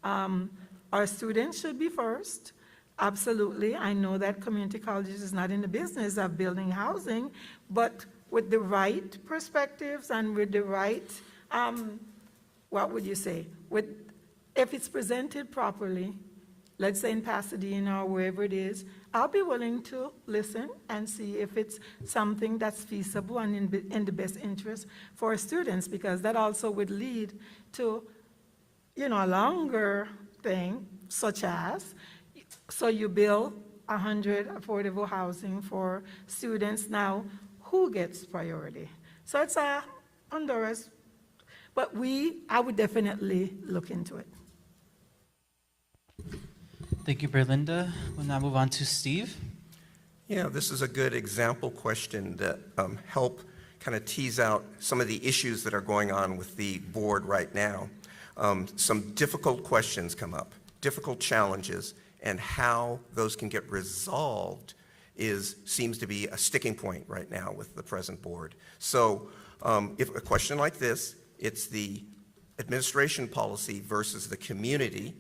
Our students should be first. Absolutely. I know that community colleges is not in the business of building housing, but with the right perspectives and with the right, what would you say? If it's presented properly, let's say in Pasadena or wherever it is, I'll be willing to listen and see if it's something that's feasible and in the best interest for students, because that also would lead to, a longer thing such as, so you build 100 affordable housing for students. Now, who gets priority? So it's a Honduras, but I would definitely look into it. Thank you, Berlinda. We'll now move on to Steve. Yeah, this is a good example question that help kind of tease out some of the issues that are going on with the board right now. Some difficult questions come up, difficult challenges, and how those can get resolved seems to be a sticking point right now with the present board. So if a question like this, it's the administration policy versus the community,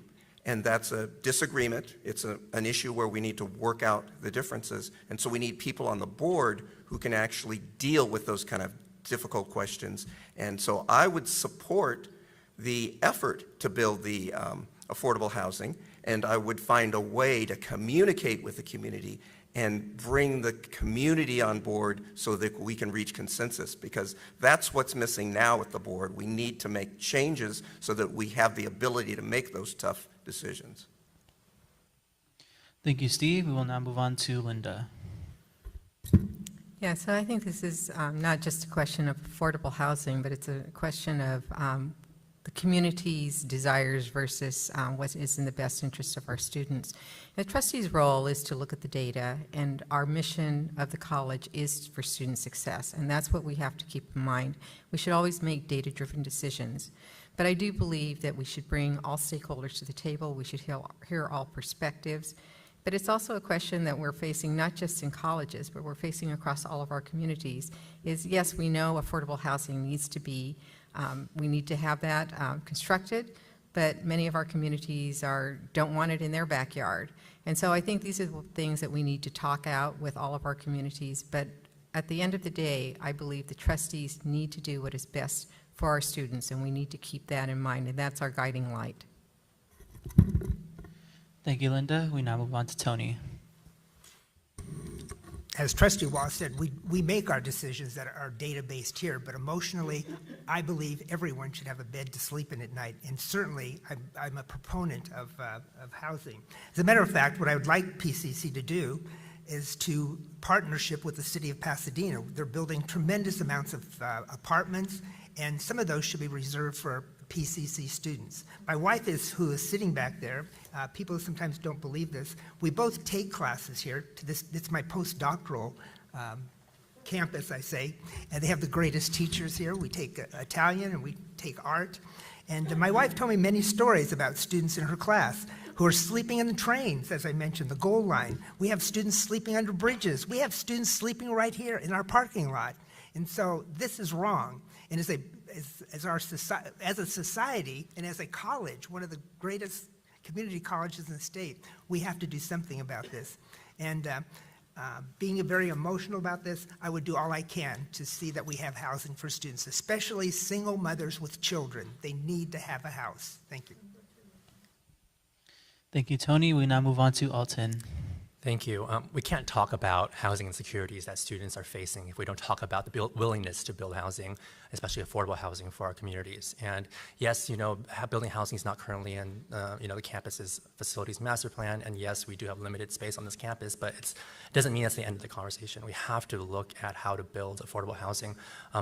and that's a disagreement. It's an issue where we need to work out the differences, and so we need people on the board who can actually deal with those kind of difficult questions. And so I would support the effort to build the affordable housing, and I would find a way to communicate with the community and bring the community on board so that we can reach consensus, because that's what's missing now with the board. We need to make changes so that we have the ability to make those tough decisions. Thank you, Steve. We will now move on to Linda. Yeah, so I think this is not just a question of affordable housing, but it's a question of the community's desires versus what is in the best interest of our students. The trustee's role is to look at the data, and our mission of the college is for student success, and that's what we have to keep in mind. We should always make data-driven decisions. But I do believe that we should bring all stakeholders to the table. We should hear all perspectives. But it's also a question that we're facing not just in colleges, but we're facing across all of our communities, is yes, we know affordable housing needs to be, we need to have that constructed, but many of our communities don't want it in their backyard. And so I think these are the things that we need to talk out with all of our communities. But at the end of the day, I believe the trustees need to do what is best for our students, and we need to keep that in mind, and that's our guiding light. Thank you, Linda. We now move on to Tony. As Trustee Wall said, we make our decisions that are data-based here, but emotionally, I believe everyone should have a bed to sleep in at night, and certainly I'm a proponent of housing. As a matter of fact, what I would like PCC to do is to partnership with the city of Pasadena. They're building tremendous amounts of apartments, and some of those should be reserved for PCC students. My wife who is sitting back there. People sometimes don't believe this. We both take classes here. It's my postdoctoral campus, I say, and they have the greatest teachers here. We take Italian and we take art. And my wife told me many stories about students in her class who are sleeping in the trains, as I mentioned, the goal line. We have students sleeping under bridges. We have students sleeping right here in our parking lot. And so this is wrong. And as a society and as a college, one of the greatest community colleges in the state, we have to do something about this. And being very emotional about this, I would do all I can to see that we have housing for students, especially single mothers with children. They need to have a house. Thank you. Thank you, Tony. We now move on to Alton. Thank you. We can't talk about housing insecurities that students are facing if we don't talk about the willingness to build housing, especially affordable housing for our communities. And yes, building housing is not currently in, the campus's facilities master plan. And yes, we do have limited space on this campus, but it doesn't mean that's the end of the conversation. We have to look at how to build affordable housing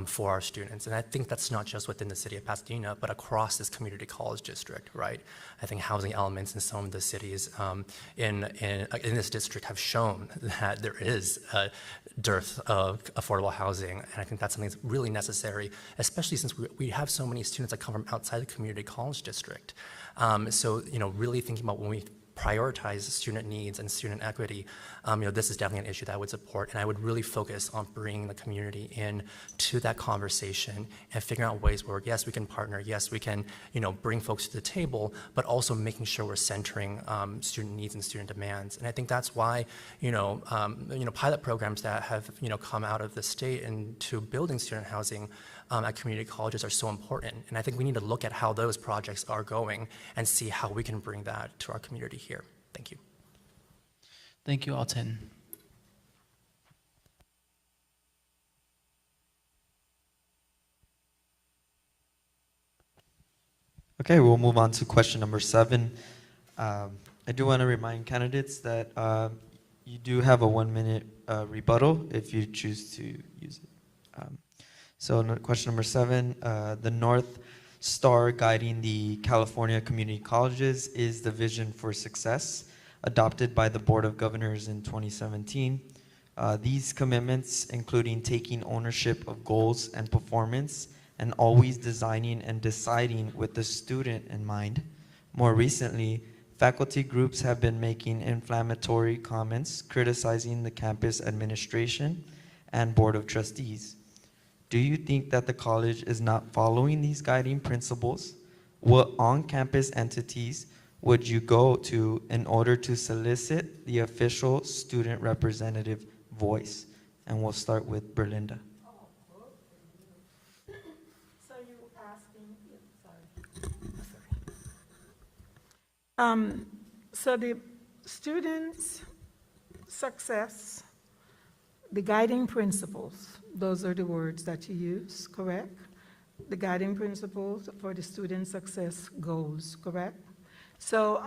for our students. And I think that's not just within the city of Pasadena, but across this community college district, right? I think housing elements in some of the cities in this district have shown that there is a dearth of affordable housing, and I think that's something that's really necessary, especially since we have so many students that come from outside the community college district. So, really thinking about when we prioritize student needs and student equity, this is definitely an issue that I would support, and I would really focus on bringing the community in to that conversation and figuring out ways where, yes, we can partner, yes, we can, bring folks to the table, but also making sure we're centering student needs and student demands. And I think that's why, pilot programs that have, come out of the state into building student housing at community colleges are so important. And I think we need to look at how those projects are going and see how we can bring that to our community here. Thank you. Thank you, Alton. Okay, we'll move on to question number 7. I do want to remind candidates that you do have a 1-minute rebuttal if you choose to use it. Question number 7, the North Star guiding the California community colleges is the vision for success adopted by the Board of Governors in 2017. These commitments, including taking ownership of goals and performance and always designing and deciding with the student in mind. More recently, faculty groups have been making inflammatory comments criticizing the campus administration and Board of Trustees. Do you think that the college is not following these guiding principles? What on-campus entities would you go to in order to solicit the official student representative voice? And we'll start with Berlinda. So you asking, so the students' success, the guiding principles, those are the words that you use, correct? The guiding principles for the student success goals, correct? So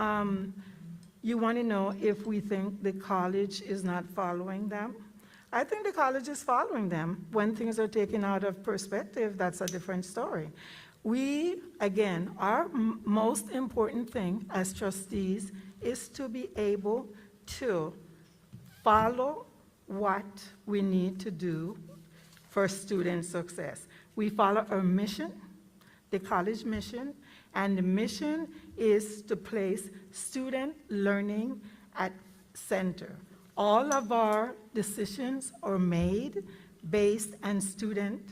you want to know if we think the college is not following them? I think the college is following them. When things are taken out of perspective, that's a different story. We, again, our most important thing as trustees is to be able to follow what we need to do for student success. We follow our mission, the college mission, and the mission is to place student learning at center. All of our decisions are made based on student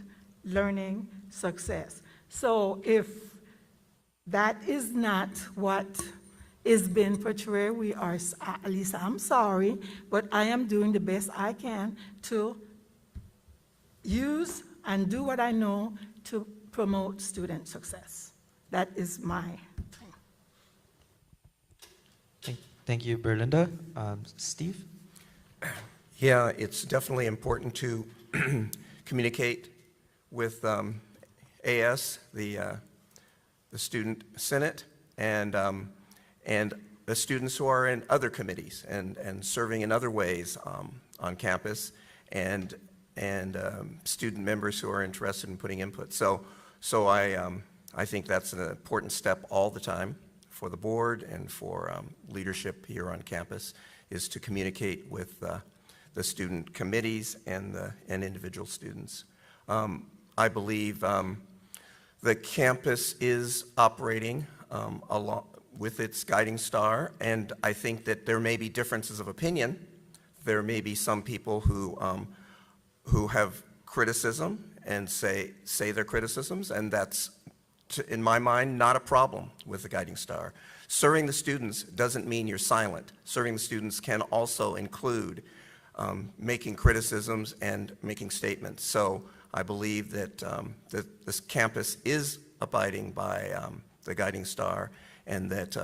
learning success. So if that is not what is being portrayed, we are, at least I'm sorry, but I am doing the best I can to use and do what I know to promote student success. That is my thing. Thank you, Berlinda. Steve? Yeah, it's definitely important to communicate with AS, the Student Senate, and the students who are in other committees and serving in other ways on campus, and student members who are interested in putting input. So I think that's an important step all the time for the board and for leadership here on campus, is to communicate with the student committees and individual students. I believe the campus is operating along with its guiding star, and I think that there may be differences of opinion. There may be some people who have criticism and say their criticisms, and that's, in my mind, not a problem with the guiding star. Serving the students doesn't mean you're silent. Serving the students can also include making criticisms and making statements. So I believe that this campus is abiding by the guiding star, and that,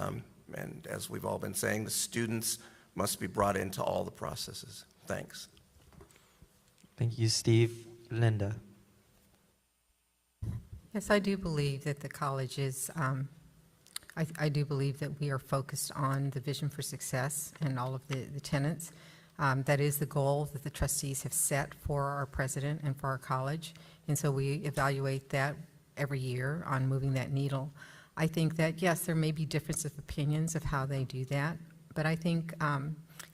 and as we've all been saying, the students must be brought into all the processes. Thanks. Thank you, Steve. Linda? Yes, I do believe that the college is, I do believe that we are focused on the vision for success and all of the tenets. That is the goal that the trustees have set for our president and for our college. And so we evaluate that every year on moving that needle. I think that, yes, there may be differences of opinions of how they do that, but I think,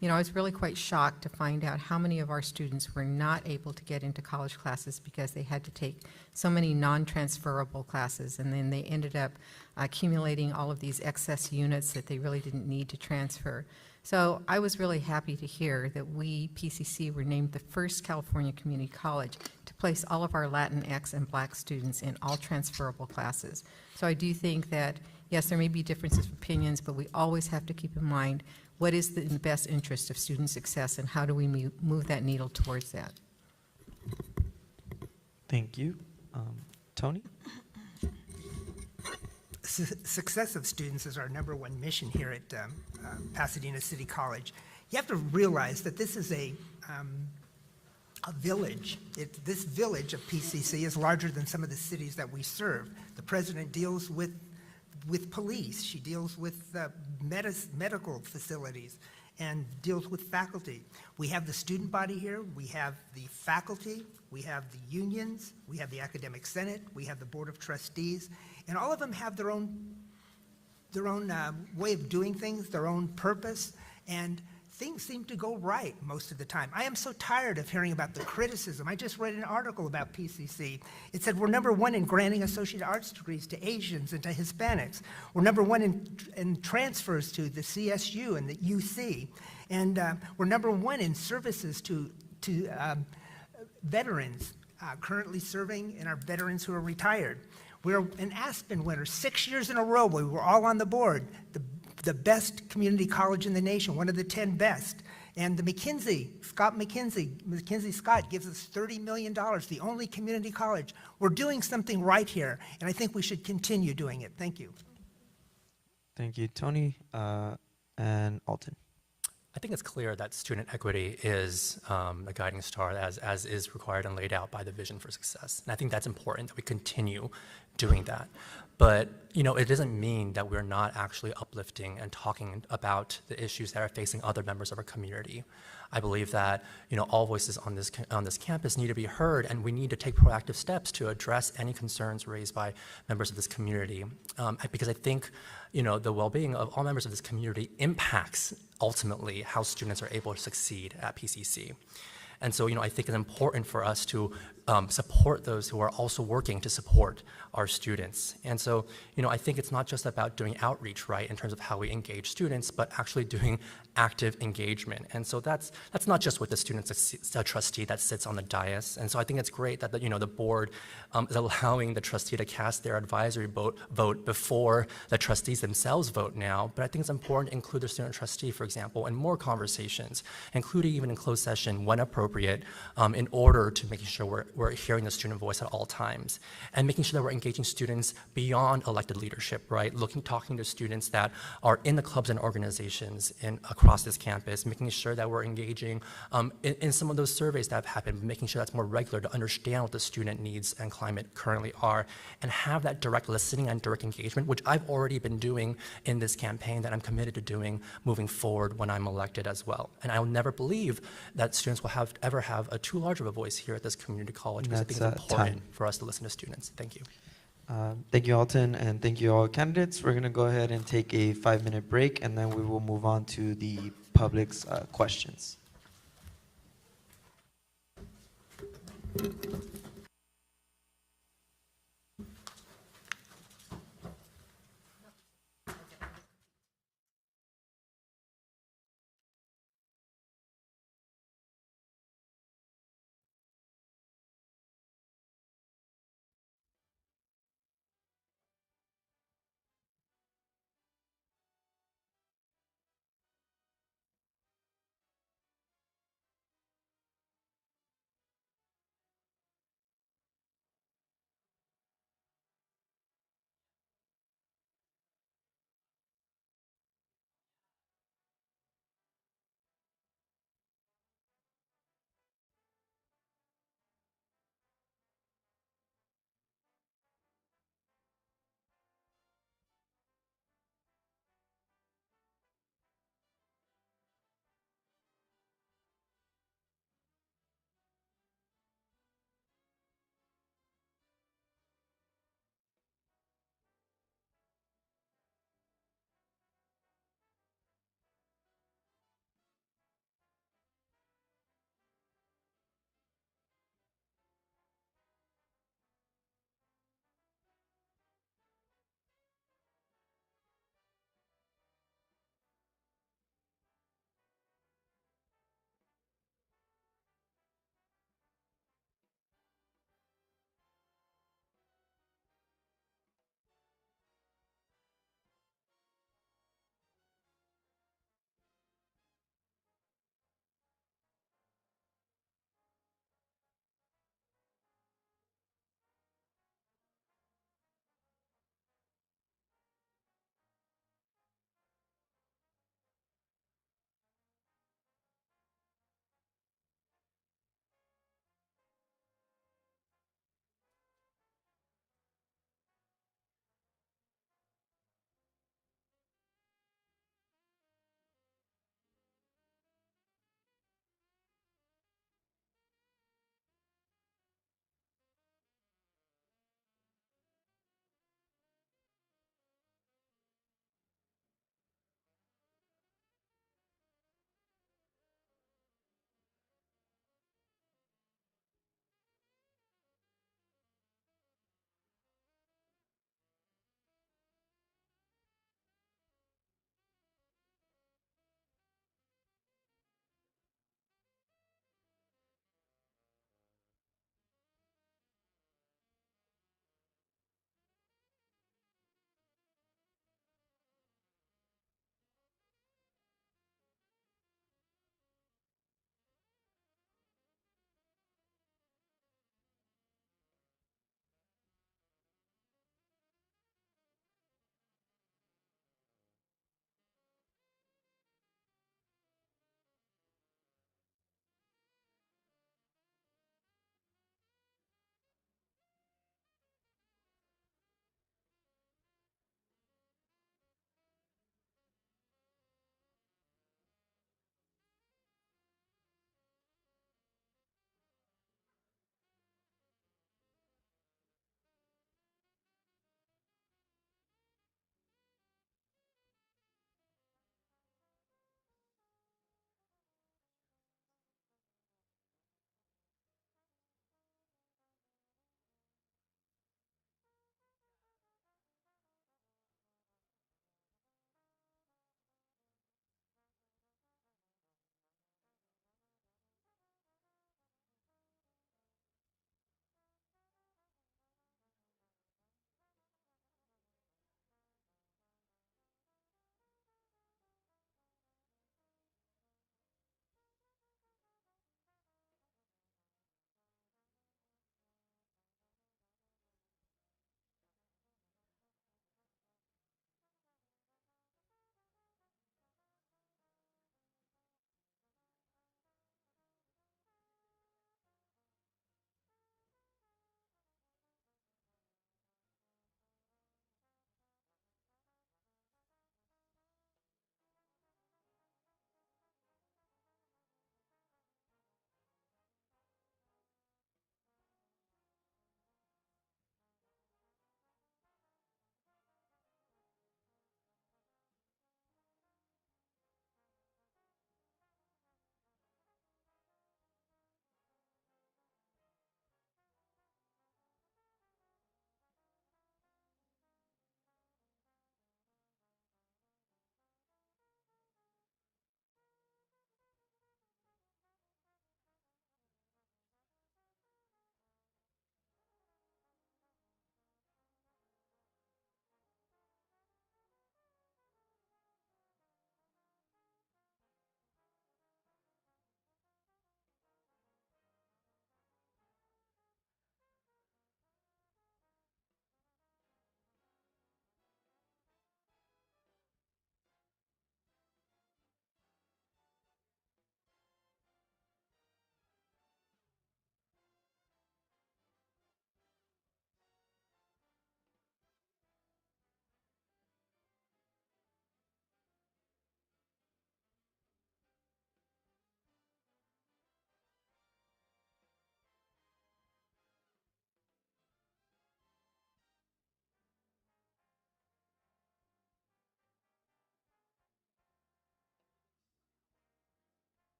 you know, I was really quite shocked to find out how many of our students were not able to get into college classes because they had to take so many non-transferable classes, and then they ended up accumulating all of these excess units that they really didn't need to transfer. So I was really happy to hear that we, PCC, were named the first California community college to place all of our Latinx and Black students in all transferable classes. So I do think that, yes, there may be differences of opinions, but we always have to keep in mind what is in the best interest of student success and how do we move that needle towards that. Thank you. Tony? Success of students is our #1 mission here at Pasadena City College. You have to realize that this is a village. This village of PCC is larger than some of the cities that we serve. The president deals with with police, she deals with medical facilities, and deals with faculty. We have the student body here, we have the faculty, we have the unions, we have the academic senate, we have the board of trustees, and all of them have their own way of doing things, their own purpose, and things seem to go right most of the time. I am so tired of hearing about the criticism. I just read an article about PCC. It said we're #1 in granting associate arts degrees to Asians and to Hispanics. We're #1 in transfers to the CSU and the UC. And we're #1 in services to veterans currently serving and our veterans who are retired. We're an Aspen winner 6 years in a row. We were all on the board. The best community college in the nation, one of the 10 best. And the McKinsey Scott gives us $30 million, the only community college. We're doing something right here, and I think we should continue doing it. Thank you. Thank you, Tony and Alton. I think it's clear that student equity is a guiding star as is required and laid out by the Vision for Success. And I think that's important that we continue doing that. But, it doesn't mean that we're not actually uplifting and talking about the issues that are facing other members of our community. I believe that, all voices on this campus need to be heard, and we need to take proactive steps to address any concerns raised by members of this community. Because I think, the well-being of all members of this community impacts ultimately how students are able to succeed at PCC. And so, I think it's important for us to support those who are also working to support our students. And so, I think it's not just about doing outreach, right, in terms of how we engage students, but actually doing active engagement. And so that's not just with the student trustee that sits on the dais. And so I think it's great that the board is allowing the trustee to cast their advisory vote before the trustees themselves vote now. But I think it's important to include the student trustee, for example, in more conversations, including even in closed session when appropriate, in order to making sure we're hearing the student voice at all times, and making sure that we're engaging students beyond elected leadership, right? Talking to students that are in the clubs and organizations across this campus, making sure that we're engaging in some of those surveys that have happened, making sure that's more regular to understand what the student needs and climate currently are, and have that direct listening and direct engagement, which I've already been doing in this campaign that I'm committed to doing moving forward when I'm elected as well. And I'll never believe that students will ever have a too large of a voice here at this community college, because I think it's important for us to listen to students. Thank you. Thank you, Alton, and thank you all candidates. We're going to go ahead and take a 5-minute break, and then we will move on to the public's questions.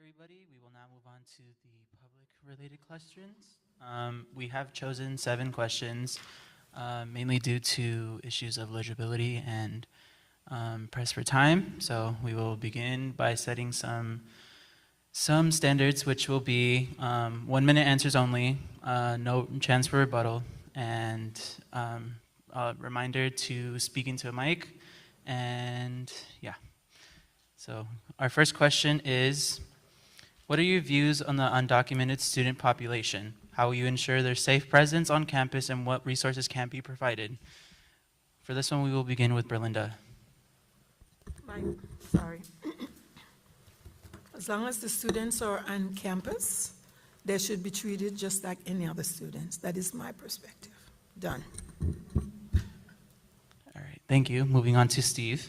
everybody. We will now move on to the public-related questions. We have chosen 7 questions, mainly due to issues of legibility and press for time. So we will begin by setting some standards, which will be 1-minute answers only, no chance for rebuttal, and a reminder to speak into a mic. And yeah. So our first question is, what are your views on the undocumented student population? How will you ensure their safe presence on campus, and what resources can be provided? For this one, we will begin with Berlinda. Sorry. As long as the students are on campus, they should be treated just like any other students. That is my perspective. Done. All right, thank you. Moving on to Steve.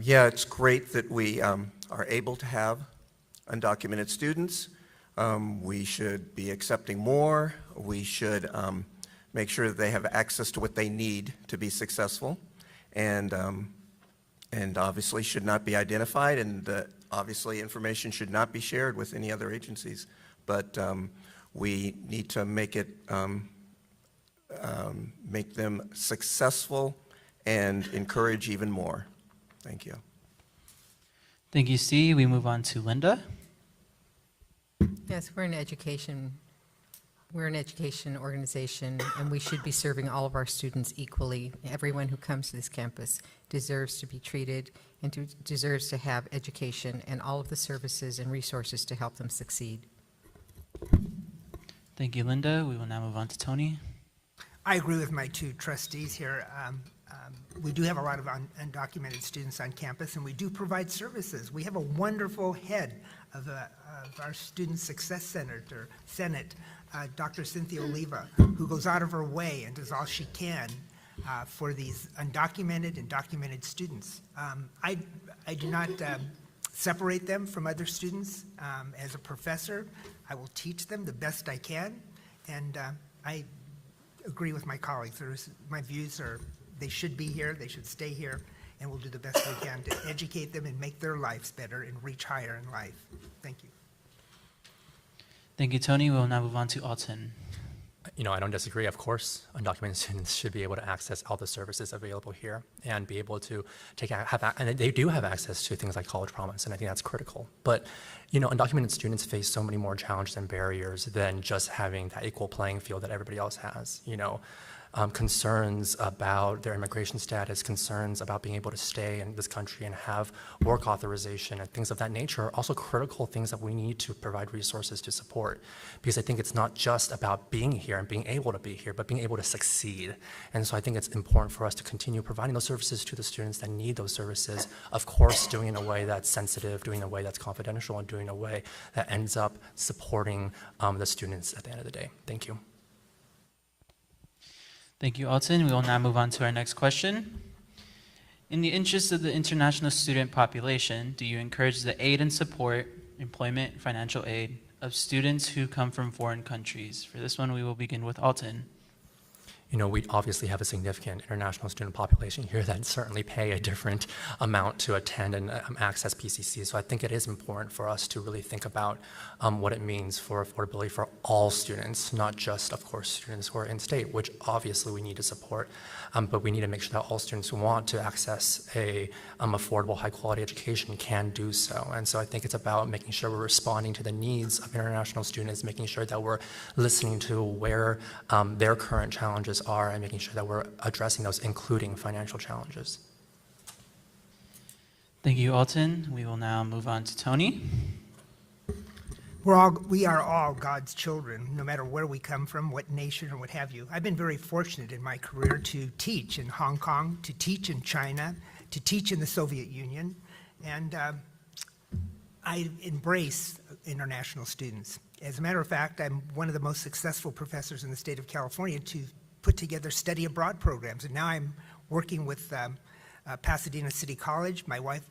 Yeah, it's great that we are able to have undocumented students. We should be accepting more. We should make sure that they have access to what they need to be successful, and obviously should not be identified, and obviously information should not be shared with any other agencies. But we need to make them successful and encourage even more. Thank you. Thank you, Steve. We move on to Linda. Yes, we're an education organization, and we should be serving all of our students equally. Everyone who comes to this campus deserves to be treated and deserves to have education and all of the services and resources to help them succeed. Thank you, Linda. We will now move on to Tony. I agree with my 2 trustees here. We do have a lot of undocumented students on campus, and we do provide services. We have a wonderful head of our Student Success Senate, Dr. Cynthia Oliva, who goes out of her way and does all she can for these undocumented and documented students. I do not separate them from other students. As a professor, I will teach them the best I can, and I agree with my colleagues. My views are they should be here, they should stay here, and we'll do the best we can to educate them and make their lives better and reach higher in life. Thank you. Thank you, Tony. We will now move on to Alton. I don't disagree. Of course, undocumented students should be able to access all the services available here and be able to and they do have access to things like college promise, and I think that's critical. But, undocumented students face so many more challenges and barriers than just having that equal playing field that everybody else has. Concerns about their immigration status, concerns about being able to stay in this country and have work authorization and things of that nature are also critical things that we need to provide resources to support. Because I think it's not just about being here and being able to be here, but being able to succeed. And so I think it's important for us to continue providing those services to the students that need those services, of course, doing it in a way that's sensitive, doing it in a way that's confidential, and doing it in a way that ends up supporting the students at the end of the day. Thank you. Thank you, Alton. We will now move on to our next question. In the interest of the international student population, do you encourage the aid and support, employment, financial aid, of students who come from foreign countries? For this one, we will begin with Alton. We obviously have a significant international student population here that certainly pay a different amount to attend and access PCC. So I think it is important for us to really think about what it means for affordability for all students, not just, of course, students who are in-state, which obviously we need to support, but we need to make sure that all students who want to access a affordable, high-quality education can do so. And so I think it's about making sure we're responding to the needs of international students, making sure that we're listening to where their current challenges are and making sure that we're addressing those, including financial challenges. Thank you, Alton. We will now move on to Tony. We are all God's children, no matter where we come from, what nation or what have you. I've been very fortunate in my career to teach in Hong Kong, to teach in China, to teach in the Soviet Union, and I embrace international students. As a matter of fact, I'm one of the most successful professors in the state of California to put together study abroad programs, and now I'm working with Pasadena City College. My wife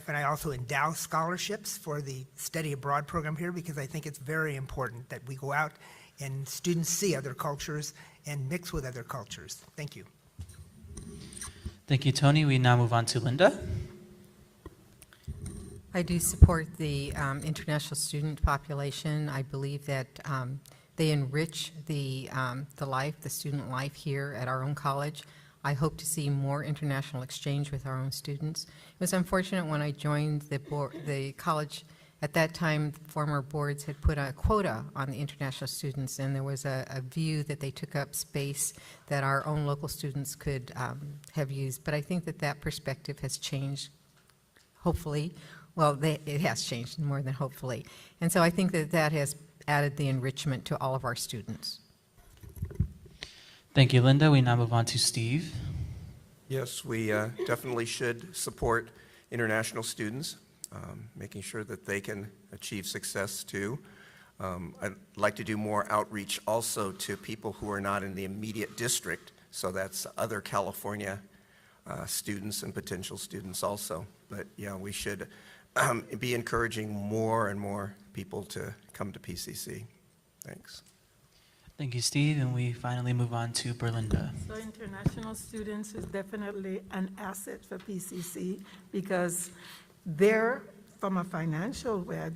and I also endow scholarships for the study abroad program here because I think it's very important that we go out and students see other cultures and mix with other cultures. Thank you. Thank you, Tony. We now move on to Linda. I do support the international student population. I believe that they enrich the student life here at our own college. I hope to see more international exchange with our own students. It was unfortunate when I joined the college. At that time, former boards had put a quota on the international students, and there was a view that they took up space that our own local students could have used. But I think that that perspective has changed, hopefully. Well, it has changed more than hopefully. And so I think that that has added the enrichment to all of our students. Thank you, Linda. We now move on to Steve. Yes, we definitely should support international students, making sure that they can achieve success too. I'd like to do more outreach also to people who are not in the immediate district, so that's other California students and potential students also. But yeah, we should be encouraging more and more people to come to PCC. Thanks. Thank you, Steve. And we finally move on to Berlinda. So international students is definitely an asset for PCC because they're, from a financial way,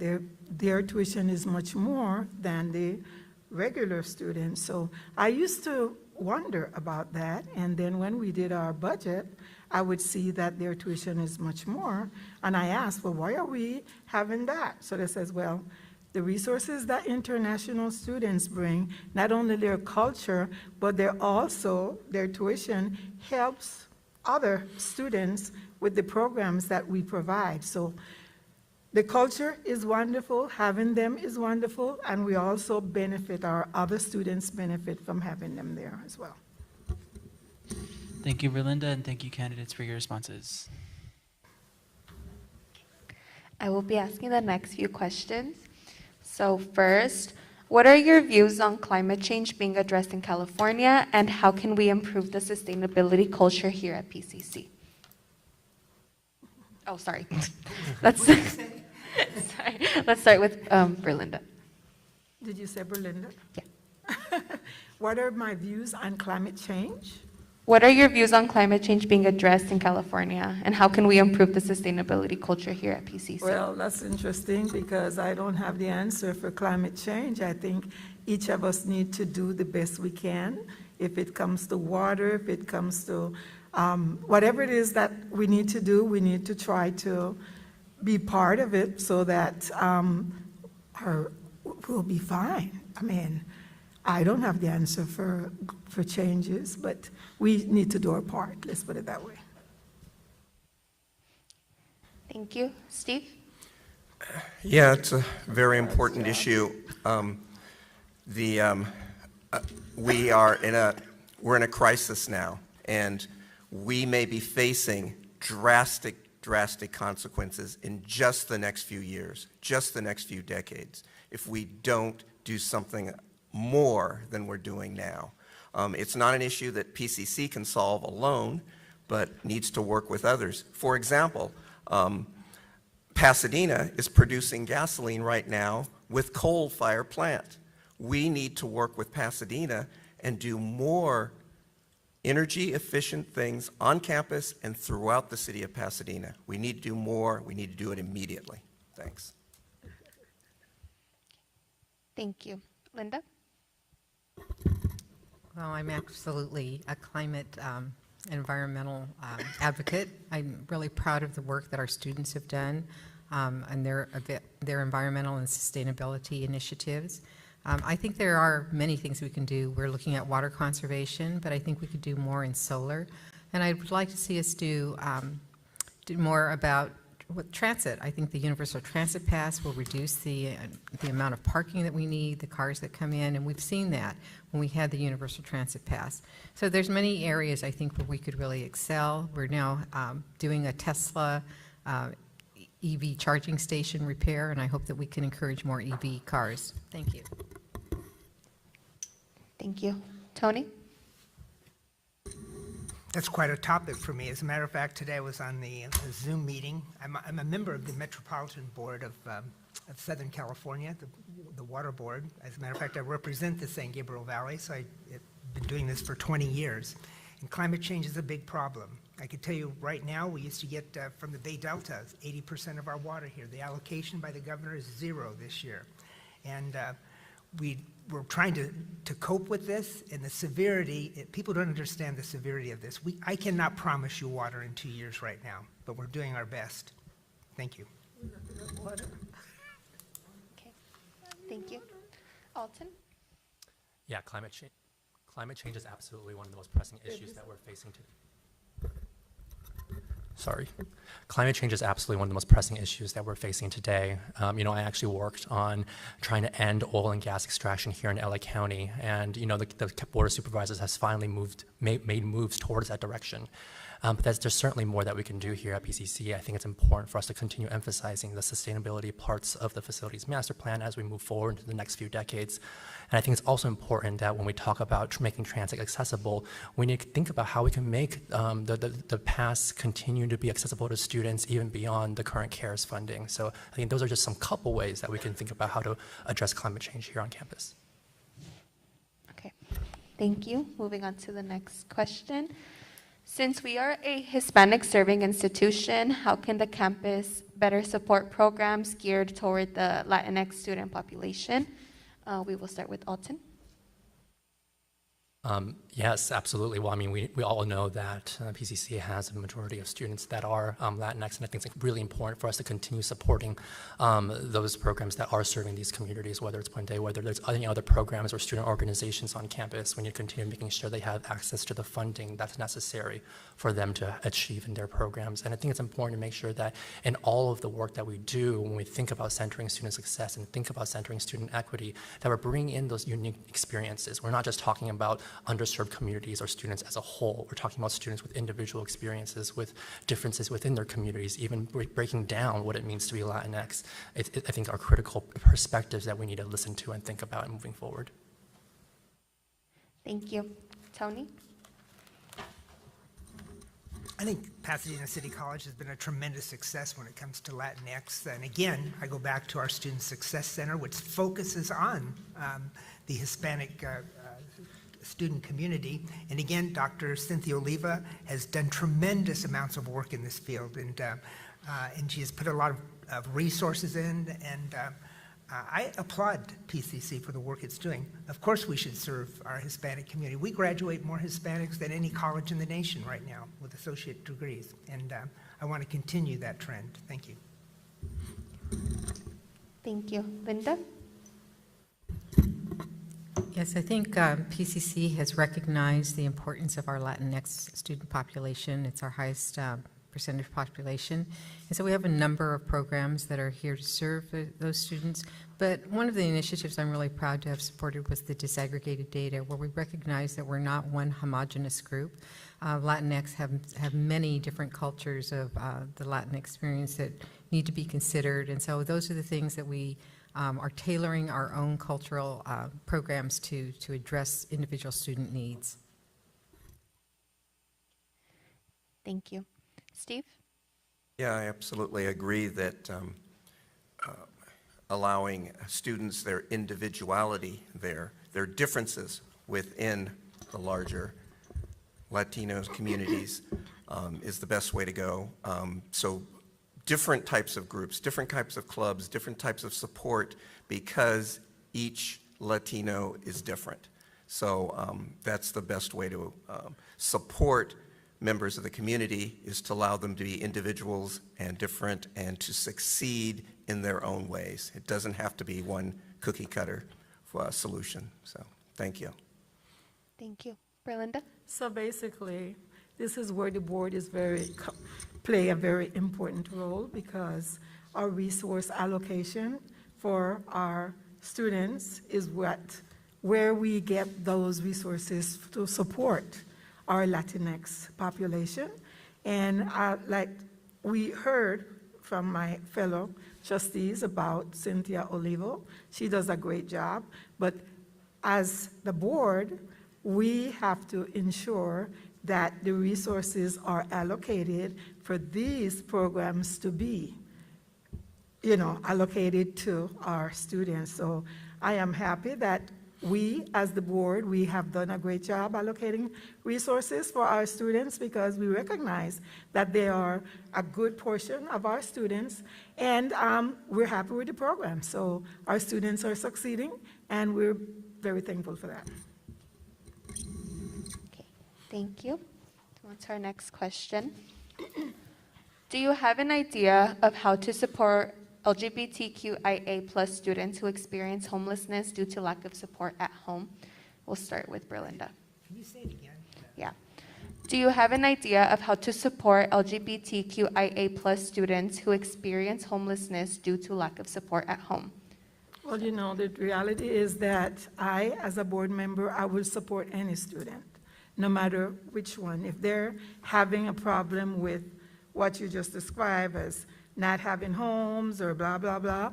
their tuition is much more than the regular students. So I used to wonder about that, and then when we did our budget, I would see that their tuition is much more, and I asked, well, why are we having that? So they says, well, the resources that international students bring, not only their culture, but they're also, their tuition helps other students with the programs that we provide. So the culture is wonderful, having them is wonderful, and we also benefit, our other students benefit from having them there as well. Thank you, Berlinda, and thank you, candidates, for your responses. I will be asking the next few questions. So first, what are your views on climate change being addressed in California, and how can we improve the sustainability culture here at PCC? Oh, sorry. Let's start with Berlinda. Did you say Berlinda? Yeah. What are my views on climate change? What are your views on climate change being addressed in California, and how can we improve the sustainability culture here at PCC? Well, that's interesting because I don't have the answer for climate change. I think each of us need to do the best we can. If it comes to water, if it comes to whatever it is that we need to do, we need to try to be part of it so that we'll be fine. I mean, I don't have the answer for changes, but we need to do our part. Let's put it that way. Thank you. Steve? Yeah, it's a very important issue. We're in a crisis now, and we may be facing drastic consequences in just the next few years, just the next few decades, if we don't do something more than we're doing now. It's not an issue that PCC can solve alone, but needs to work with others. For example, Pasadena is producing gasoline right now with coal-fired plant. We need to work with Pasadena and do more energy-efficient things on campus and throughout the city of Pasadena. We need to do more. We need to do it immediately. Thanks. Thank you. Linda? Well, I'm absolutely a climate environmental advocate. I'm really proud of the work that our students have done and their environmental and sustainability initiatives. I think there are many things we can do. We're looking at water conservation, but I think we could do more in solar. And I would like to see us do more about transit. I think the Universal Transit Pass will reduce the amount of parking that we need, the cars that come in, and we've seen that when we had the Universal Transit Pass. So there's many areas I think where we could really excel. We're now doing a Tesla EV charging station repair, and I hope that we can encourage more EV cars. Thank you. Thank you. Tony? That's quite a topic for me. As a matter of fact, today I was on the Zoom meeting. I'm a member of the Metropolitan Board of Southern California, the Water Board. As a matter of fact, I represent the San Gabriel Valley, so I've been doing this for 20 years. And climate change is a big problem. I could tell you right now, we used to get from the Bay Delta 80% of our water here. The allocation by the governor is 0 this year. And we're trying to cope with this, and the severity, people don't understand the severity of this. I cannot promise you water in 2 years right now, but we're doing our best. Thank you. Okay, thank you. Alton? Yeah, climate change is absolutely one of the most pressing issues that we're facing today. Sorry. Climate change is absolutely one of the most pressing issues that we're facing today. I actually worked on trying to end oil and gas extraction here in LA County, and the Board of Supervisors has finally made moves towards that direction. But there's certainly more that we can do here at PCC. I think it's important for us to continue emphasizing the sustainability parts of the facilities master plan as we move forward into the next few decades. And I think it's also important that when we talk about making transit accessible, we need to think about how we can make the paths continue to be accessible to students even beyond the current CARES funding. So I think those are just some couple ways that we can think about how to address climate change here on campus. Okay, thank you. Moving on to the next question. Since we are a Hispanic serving institution, how can the campus better support programs geared toward the Latinx student population? We will start with Alton. Yes, absolutely. Well, I mean, we all know that PCC has a majority of students that are Latinx, and I think it's really important for us to continue supporting those programs that are serving these communities, whether it's Puente, whether there's any other programs or student organizations on campus. We need to continue making sure they have access to the funding that's necessary for them to achieve in their programs. And I think it's important to make sure that in all of the work that we do, when we think about centering student success and think about centering student equity, that we're bringing in those unique experiences. We're not just talking about underserved communities or students as a whole. We're talking about students with individual experiences, with differences within their communities, even breaking down what it means to be Latinx. I think are critical perspectives that we need to listen to and think about moving forward. Thank you. Tony? I think Pasadena City College has been a tremendous success when it comes to Latinx. And again, I go back to our Student Success Center, which focuses on the Hispanic student community. And again, Dr. Cynthia Oliva has done tremendous amounts of work in this field, and she has put a lot of resources in, and I applaud PCC for the work it's doing. Of course, we should serve our Hispanic community. We graduate more Hispanics than any college in the nation right now with associate degrees, and I want to continue that trend. Thank you. Thank you. Linda? Yes, I think PCC has recognized the importance of our Latinx student population. It's our highest percentage population. And so we have a number of programs that are here to serve those students. But one of the initiatives I'm really proud to have supported was the disaggregated data, where we recognize that we're not one homogeneous group. Latinx have many different cultures of the Latin experience that need to be considered. And so those are the things that we are tailoring our own cultural programs to address individual student needs. Thank you. Steve? Yeah, I absolutely agree that allowing students their individuality, their differences within the larger Latino communities is the best way to go. So different types of groups, different types of clubs, different types of support, because each Latino is different. So that's the best way to support members of the community, is to allow them to be individuals and different and to succeed in their own ways. It doesn't have to be one cookie cutter solution. So thank you. Thank you. Berlinda? So basically, this is where the board is play a very important role, because our resource allocation for our students is where we get those resources to support our Latinx population. And like we heard from my fellow trustees about Cynthia Olivo, she does a great job, but as the board, we have to ensure that the resources are allocated for these programs to be, allocated to our students. So I am happy that we, as the board, we have done a great job allocating resources for our students because we recognize that they are a good portion of our students, and we're happy with the program. So our students are succeeding, and we're very thankful for that. Okay, thank you. On to our next question. Do you have an idea of how to support LGBTQIA plus students who experience homelessness due to lack of support at home? We'll start with Berlinda. Can you say it again? Yeah. Do you have an idea of how to support LGBTQIA plus students who experience homelessness due to lack of support at home? Well, you know, the reality is that I, as a board member, I will support any student, no matter which one. If they're having a problem with what you just described as not having homes or blah, blah, blah,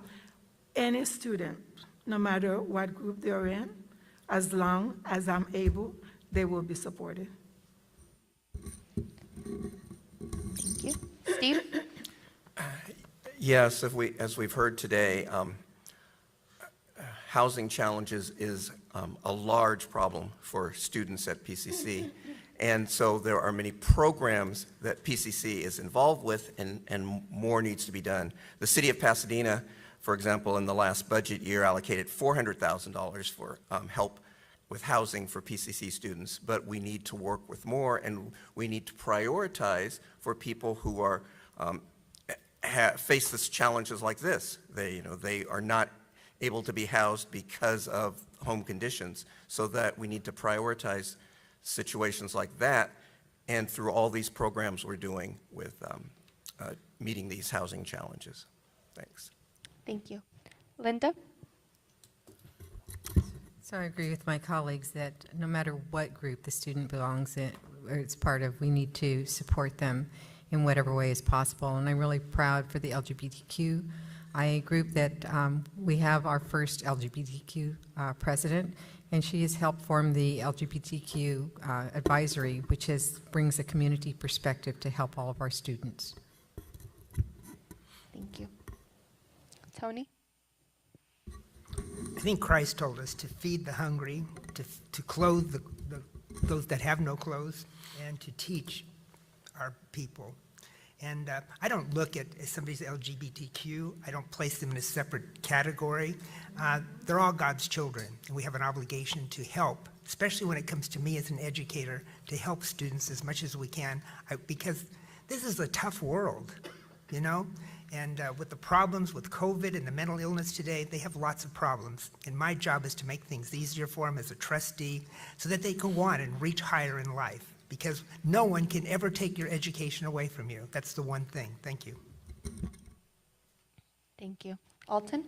any student, no matter what group they're in, as long as I'm able, they will be supported. Thank you. Steve? Yes, as we've heard today, housing challenges is a large problem for students at PCC. And so there are many programs that PCC is involved with, and more needs to be done. The city of Pasadena, for example, in the last budget year allocated $400,000 for help with housing for PCC students, but we need to work with more, and we need to prioritize for people who are face this challenges like this. They are not able to be housed because of home conditions, so that we need to prioritize situations like that, and through all these programs we're doing with meeting these housing challenges. Thanks. Thank you. Linda? So I agree with my colleagues that no matter what group the student belongs in or it's part of, we need to support them in whatever way is possible. And I'm really proud for the LGBTQIA group that we have our first LGBTQ president, and she has helped form the LGBTQ advisory, which brings a community perspective to help all of our students. Thank you. Tony? I think Christ told us to feed the hungry, to clothe those that have no clothes, and to teach our people. And I don't look at if somebody's LGBTQ, I don't place them in a separate category. They're all God's children, and we have an obligation to help, especially when it comes to me as an educator, to help students as much as we can, because this is a tough world, you know? And with the problems with COVID and the mental illness today, they have lots of problems. And my job is to make things easier for them as a trustee so that they can go on and reach higher in life. Because no one can ever take your education away from you. That's the one thing. Thank you. Thank you. Alton?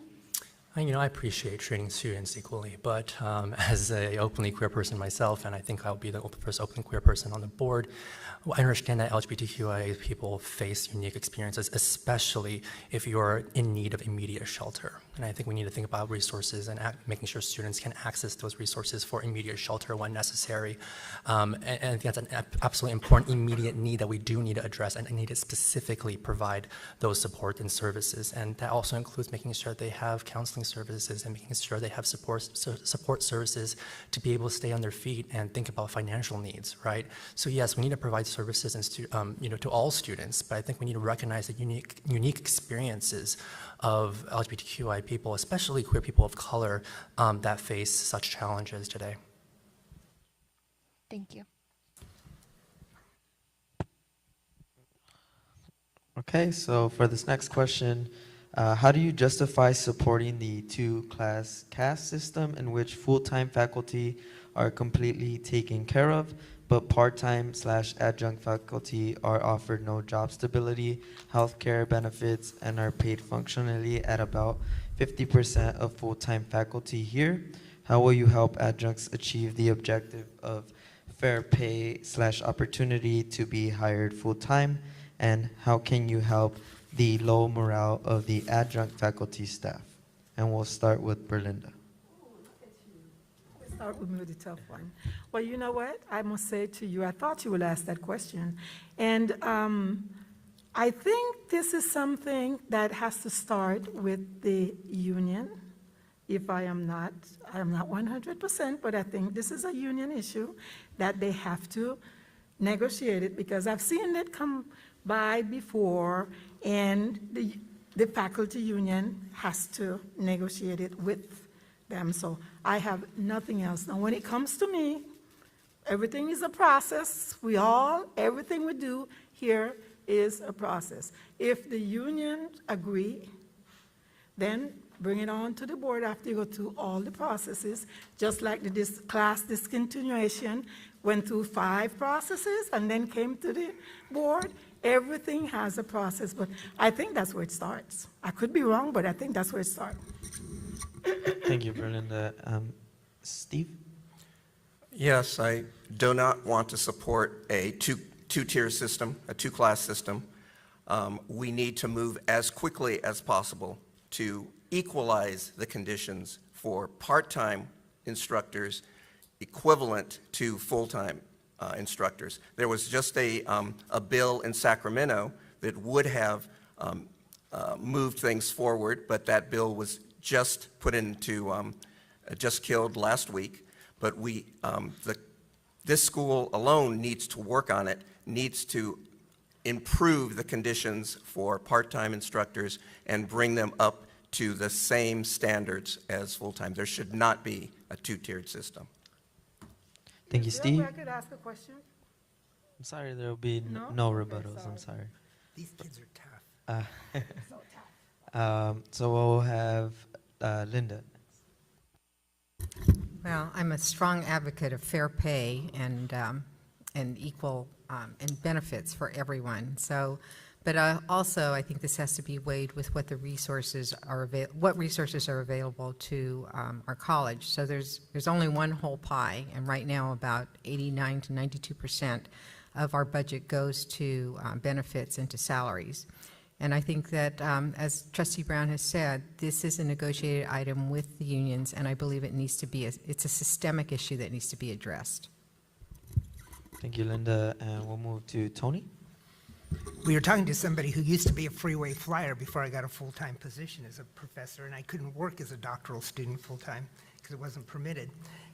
I appreciate treating students equally, but as an openly queer person myself, and I think I'll be the first openly queer person on the board, I understand that LGBTQIA people face unique experiences, especially if you're in need of immediate shelter. And I think we need to think about resources and making sure students can access those resources for immediate shelter when necessary. And I think that's an absolutely important immediate need that we do need to address, and need to specifically provide those support and services. And that also includes making sure they have counseling services and making sure they have support services to be able to stay on their feet and think about financial needs, right? So yes, we need to provide services and to all students, but I think we need to recognize the unique experiences of LGBTQI people, especially queer people of color, that face such challenges today. Thank you. Okay, so for this next question, how do you justify supporting the two-class caste system in which full-time faculty are completely taken care of, but part-time / adjunct faculty are offered no job stability, healthcare benefits, and are paid functionally at about 50% of full-time faculty here? How will you help adjuncts achieve the objective of fair pay / opportunity to be hired full-time? And how can you help the low morale of the adjunct faculty staff? And we'll start with Berlinda. Start with me with the tough one. Well, you know what? I must say to you, I thought you would ask that question. And I think this is something that has to start with the union, if I am not 100%, but I think this is a union issue that they have to negotiate it, because I've seen it come by before, and the faculty union has to negotiate it with them. So I have nothing else. Now, when it comes to me, everything is a process. Everything we do here is a process. If the union agree, then bring it on to the board after you go through all the processes, just like the class discontinuation went through 5 processes and then came to the board. Everything has a process, but I think that's where it starts. I could be wrong, but I think that's where it starts. Thank you, Berlinda. Steve? Yes, I do not want to support a two-tier system, a two-class system. We need to move as quickly as possible to equalize the conditions for part-time instructors equivalent to full-time instructors. There was just a bill in Sacramento that would have moved things forward, but that bill was just put into, just killed last week. But this school alone needs to work on it, needs to improve the conditions for part-time instructors and bring them up to the same standards as full-time. There should not be a two-tiered system. Thank you, Is there a Steve. way I could ask a question? I'm sorry, there will be No? no Okay, rebuttals. I'm sorry. These kids are tough. So tough. So we'll have Linda. Well, I'm a strong advocate of fair pay and equal and benefits for everyone. So, but also I think this has to be weighed with what the resources are available to our college. So there's only one whole pie, and right now about 89 to 92% of our budget goes to benefits and to salaries. And I think that, as Trustee Brown has said, this is a negotiated item with the unions, and I believe it needs to be, it's a systemic issue that needs to be addressed. Thank you, Linda. And we'll move to Tony. We were talking to somebody who used to be a freeway flyer before I got a full-time position as a professor, and I couldn't work as a doctoral student full-time because it wasn't permitted.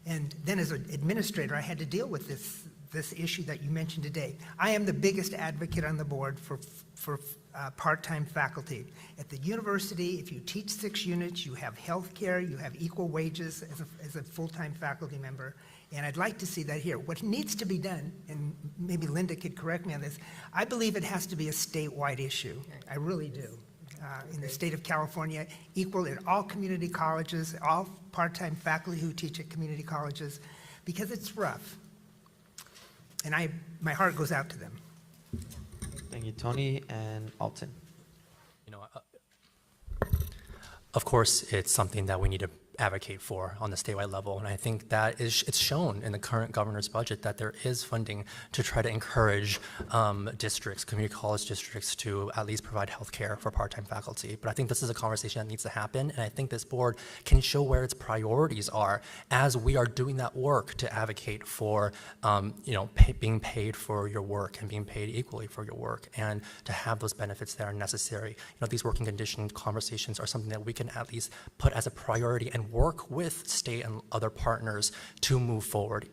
And then as an administrator, I had to deal with this issue that you mentioned today. I am the biggest advocate on the board for part-time faculty. At the university, if you teach 6 units, you have health care, you have equal wages as a full-time faculty member, and I'd like to see that here. What needs to be done, and maybe Linda could correct me on this, I believe it has to be a statewide issue. I really do. In the state of California, equal in all community colleges, all part-time faculty who teach at community colleges, because it's rough. And my heart goes out to them. Thank you, Tony. And Alton. You know, of course, it's something that we need to advocate for on the statewide level, and I think that it's shown in the current governor's budget that there is funding to try to encourage districts, community college districts, to at least provide health care for part-time faculty. But I think this is a conversation that needs to happen, and I think this board can show where its priorities are as we are doing that work to advocate for being paid for your work and being paid equally for your work, and to have those benefits that are necessary. These working condition conversations are something that we can at least put as a priority and work with state and other partners to move forward.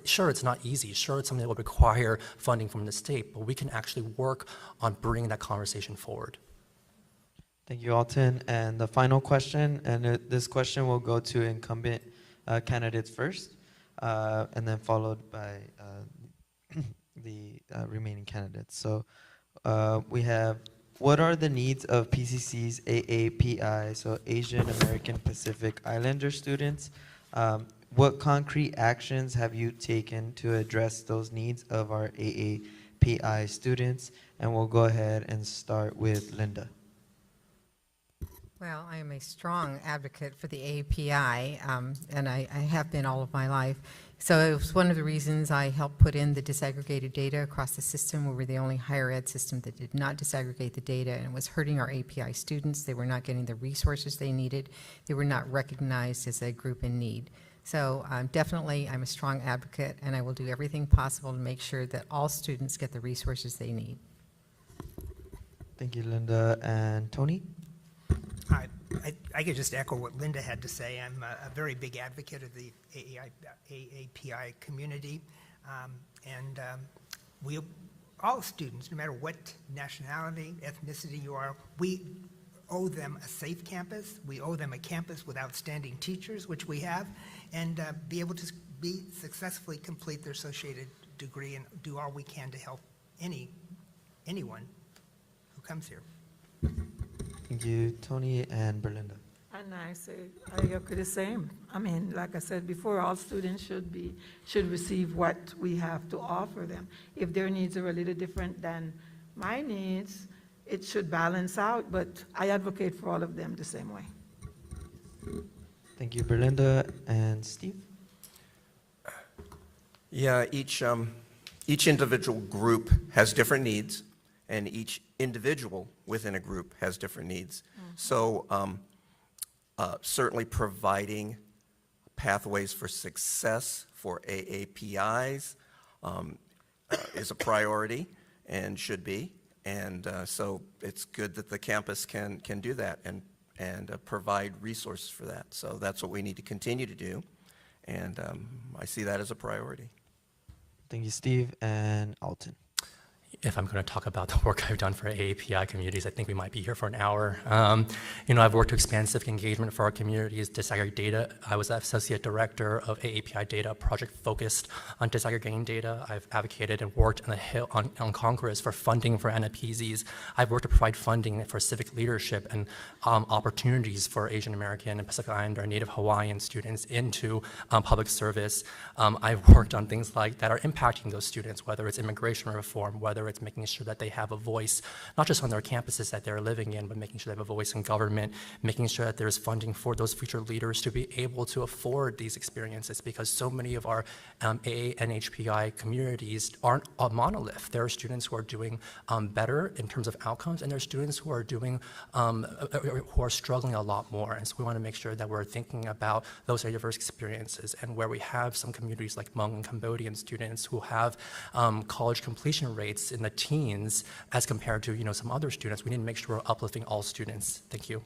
Sure, it's not easy. Sure, it's something that would require funding from the state, but we can actually work on bringing that conversation forward. Thank you, Alton. And the final question, and this question will go to incumbent candidates first, and then followed by the remaining candidates. So we have, what are the needs of PCC's AAPI, so Asian American Pacific Islander students? What concrete actions have you taken to address those needs of our AAPI students? And we'll go ahead and start with Linda. Well, I am a strong advocate for the API, and I have been all of my life. So it was one of the reasons I helped put in the disaggregated data across the system. We were the only higher ed system that did not disaggregate the data, and it was hurting our API students. They were not getting the resources they needed. They were not recognized as a group in need. So definitely, I'm a strong advocate, and I will do everything possible to make sure that all students get the resources they need. Thank you, Linda. And Tony? I I could just echo what Linda had to say. I'm a very big advocate of the AAPI community. We, all students, no matter what nationality, ethnicity you are, we owe them a safe campus. We owe them a campus with outstanding teachers, which we have, and be able to successfully complete their associated degree and do all we can to help anyone who comes here. Thank you, Tony and Berlinda. And I agree the same. I mean, like I said before, all students should receive what we have to offer them. If their needs are a little different than my needs, it should balance out, but I advocate for all of them the same way. Thank you, Berlinda and Steve. Yeah, each individual group has different needs, and each individual within a group has different needs. So certainly providing pathways for success for AAPIs is a priority and should be. And so it's good that the campus can do that and provide resources for that. So that's what we need to continue to do. And I see that as a priority. Thank you, Steve and Alton. If I'm going to talk about the work I've done for AAPI communities, I think we might be here for an hour. I've worked to expand civic engagement for our communities, disaggregate data. I was associate director of AAPI data, a project focused on disaggregating data. I've advocated and worked on the Hill on Congress for funding for NAPZs. I've worked to provide funding for civic leadership and opportunities for Asian American and Pacific Islander and Native Hawaiian students into public service. I've worked on things like that are impacting those students, whether it's immigration reform, whether it's making sure that they have a voice, not just on their campuses that they're living in, but making sure they have a voice in government, making sure that there's funding for those future leaders to be able to afford these experiences, because so many of our AA and HPI communities aren't a monolith. There are students who are doing better in terms of outcomes, and there are students who are doing, who are struggling a lot more. And so we want to make sure that we're thinking about those diverse experiences, and where we have some communities like Hmong and Cambodian students who have college completion rates in the teens as compared to some other students. We need to make sure we're uplifting all students. Thank you.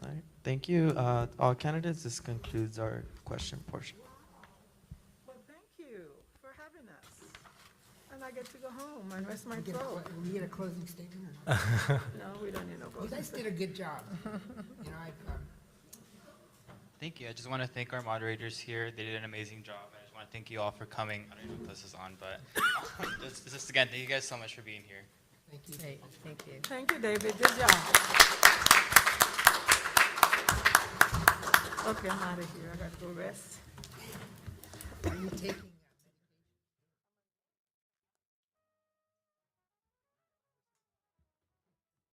All right. Thank you, all candidates. This concludes our question portion. Well, thank you for having us. And I get to go home and rest my throat. We get a closing statement or not? No, we don't need no You closing guys did statement. a good job. Thank you. I just want to thank our moderators here. They did an amazing job. I just want to thank you all for coming. I don't know if this is on, but just again, thank you guys so much for being here. Thank you. Great, thank you. Thank you, David. Good job. Okay, I'm out of here. I got to go rest. Are you taking?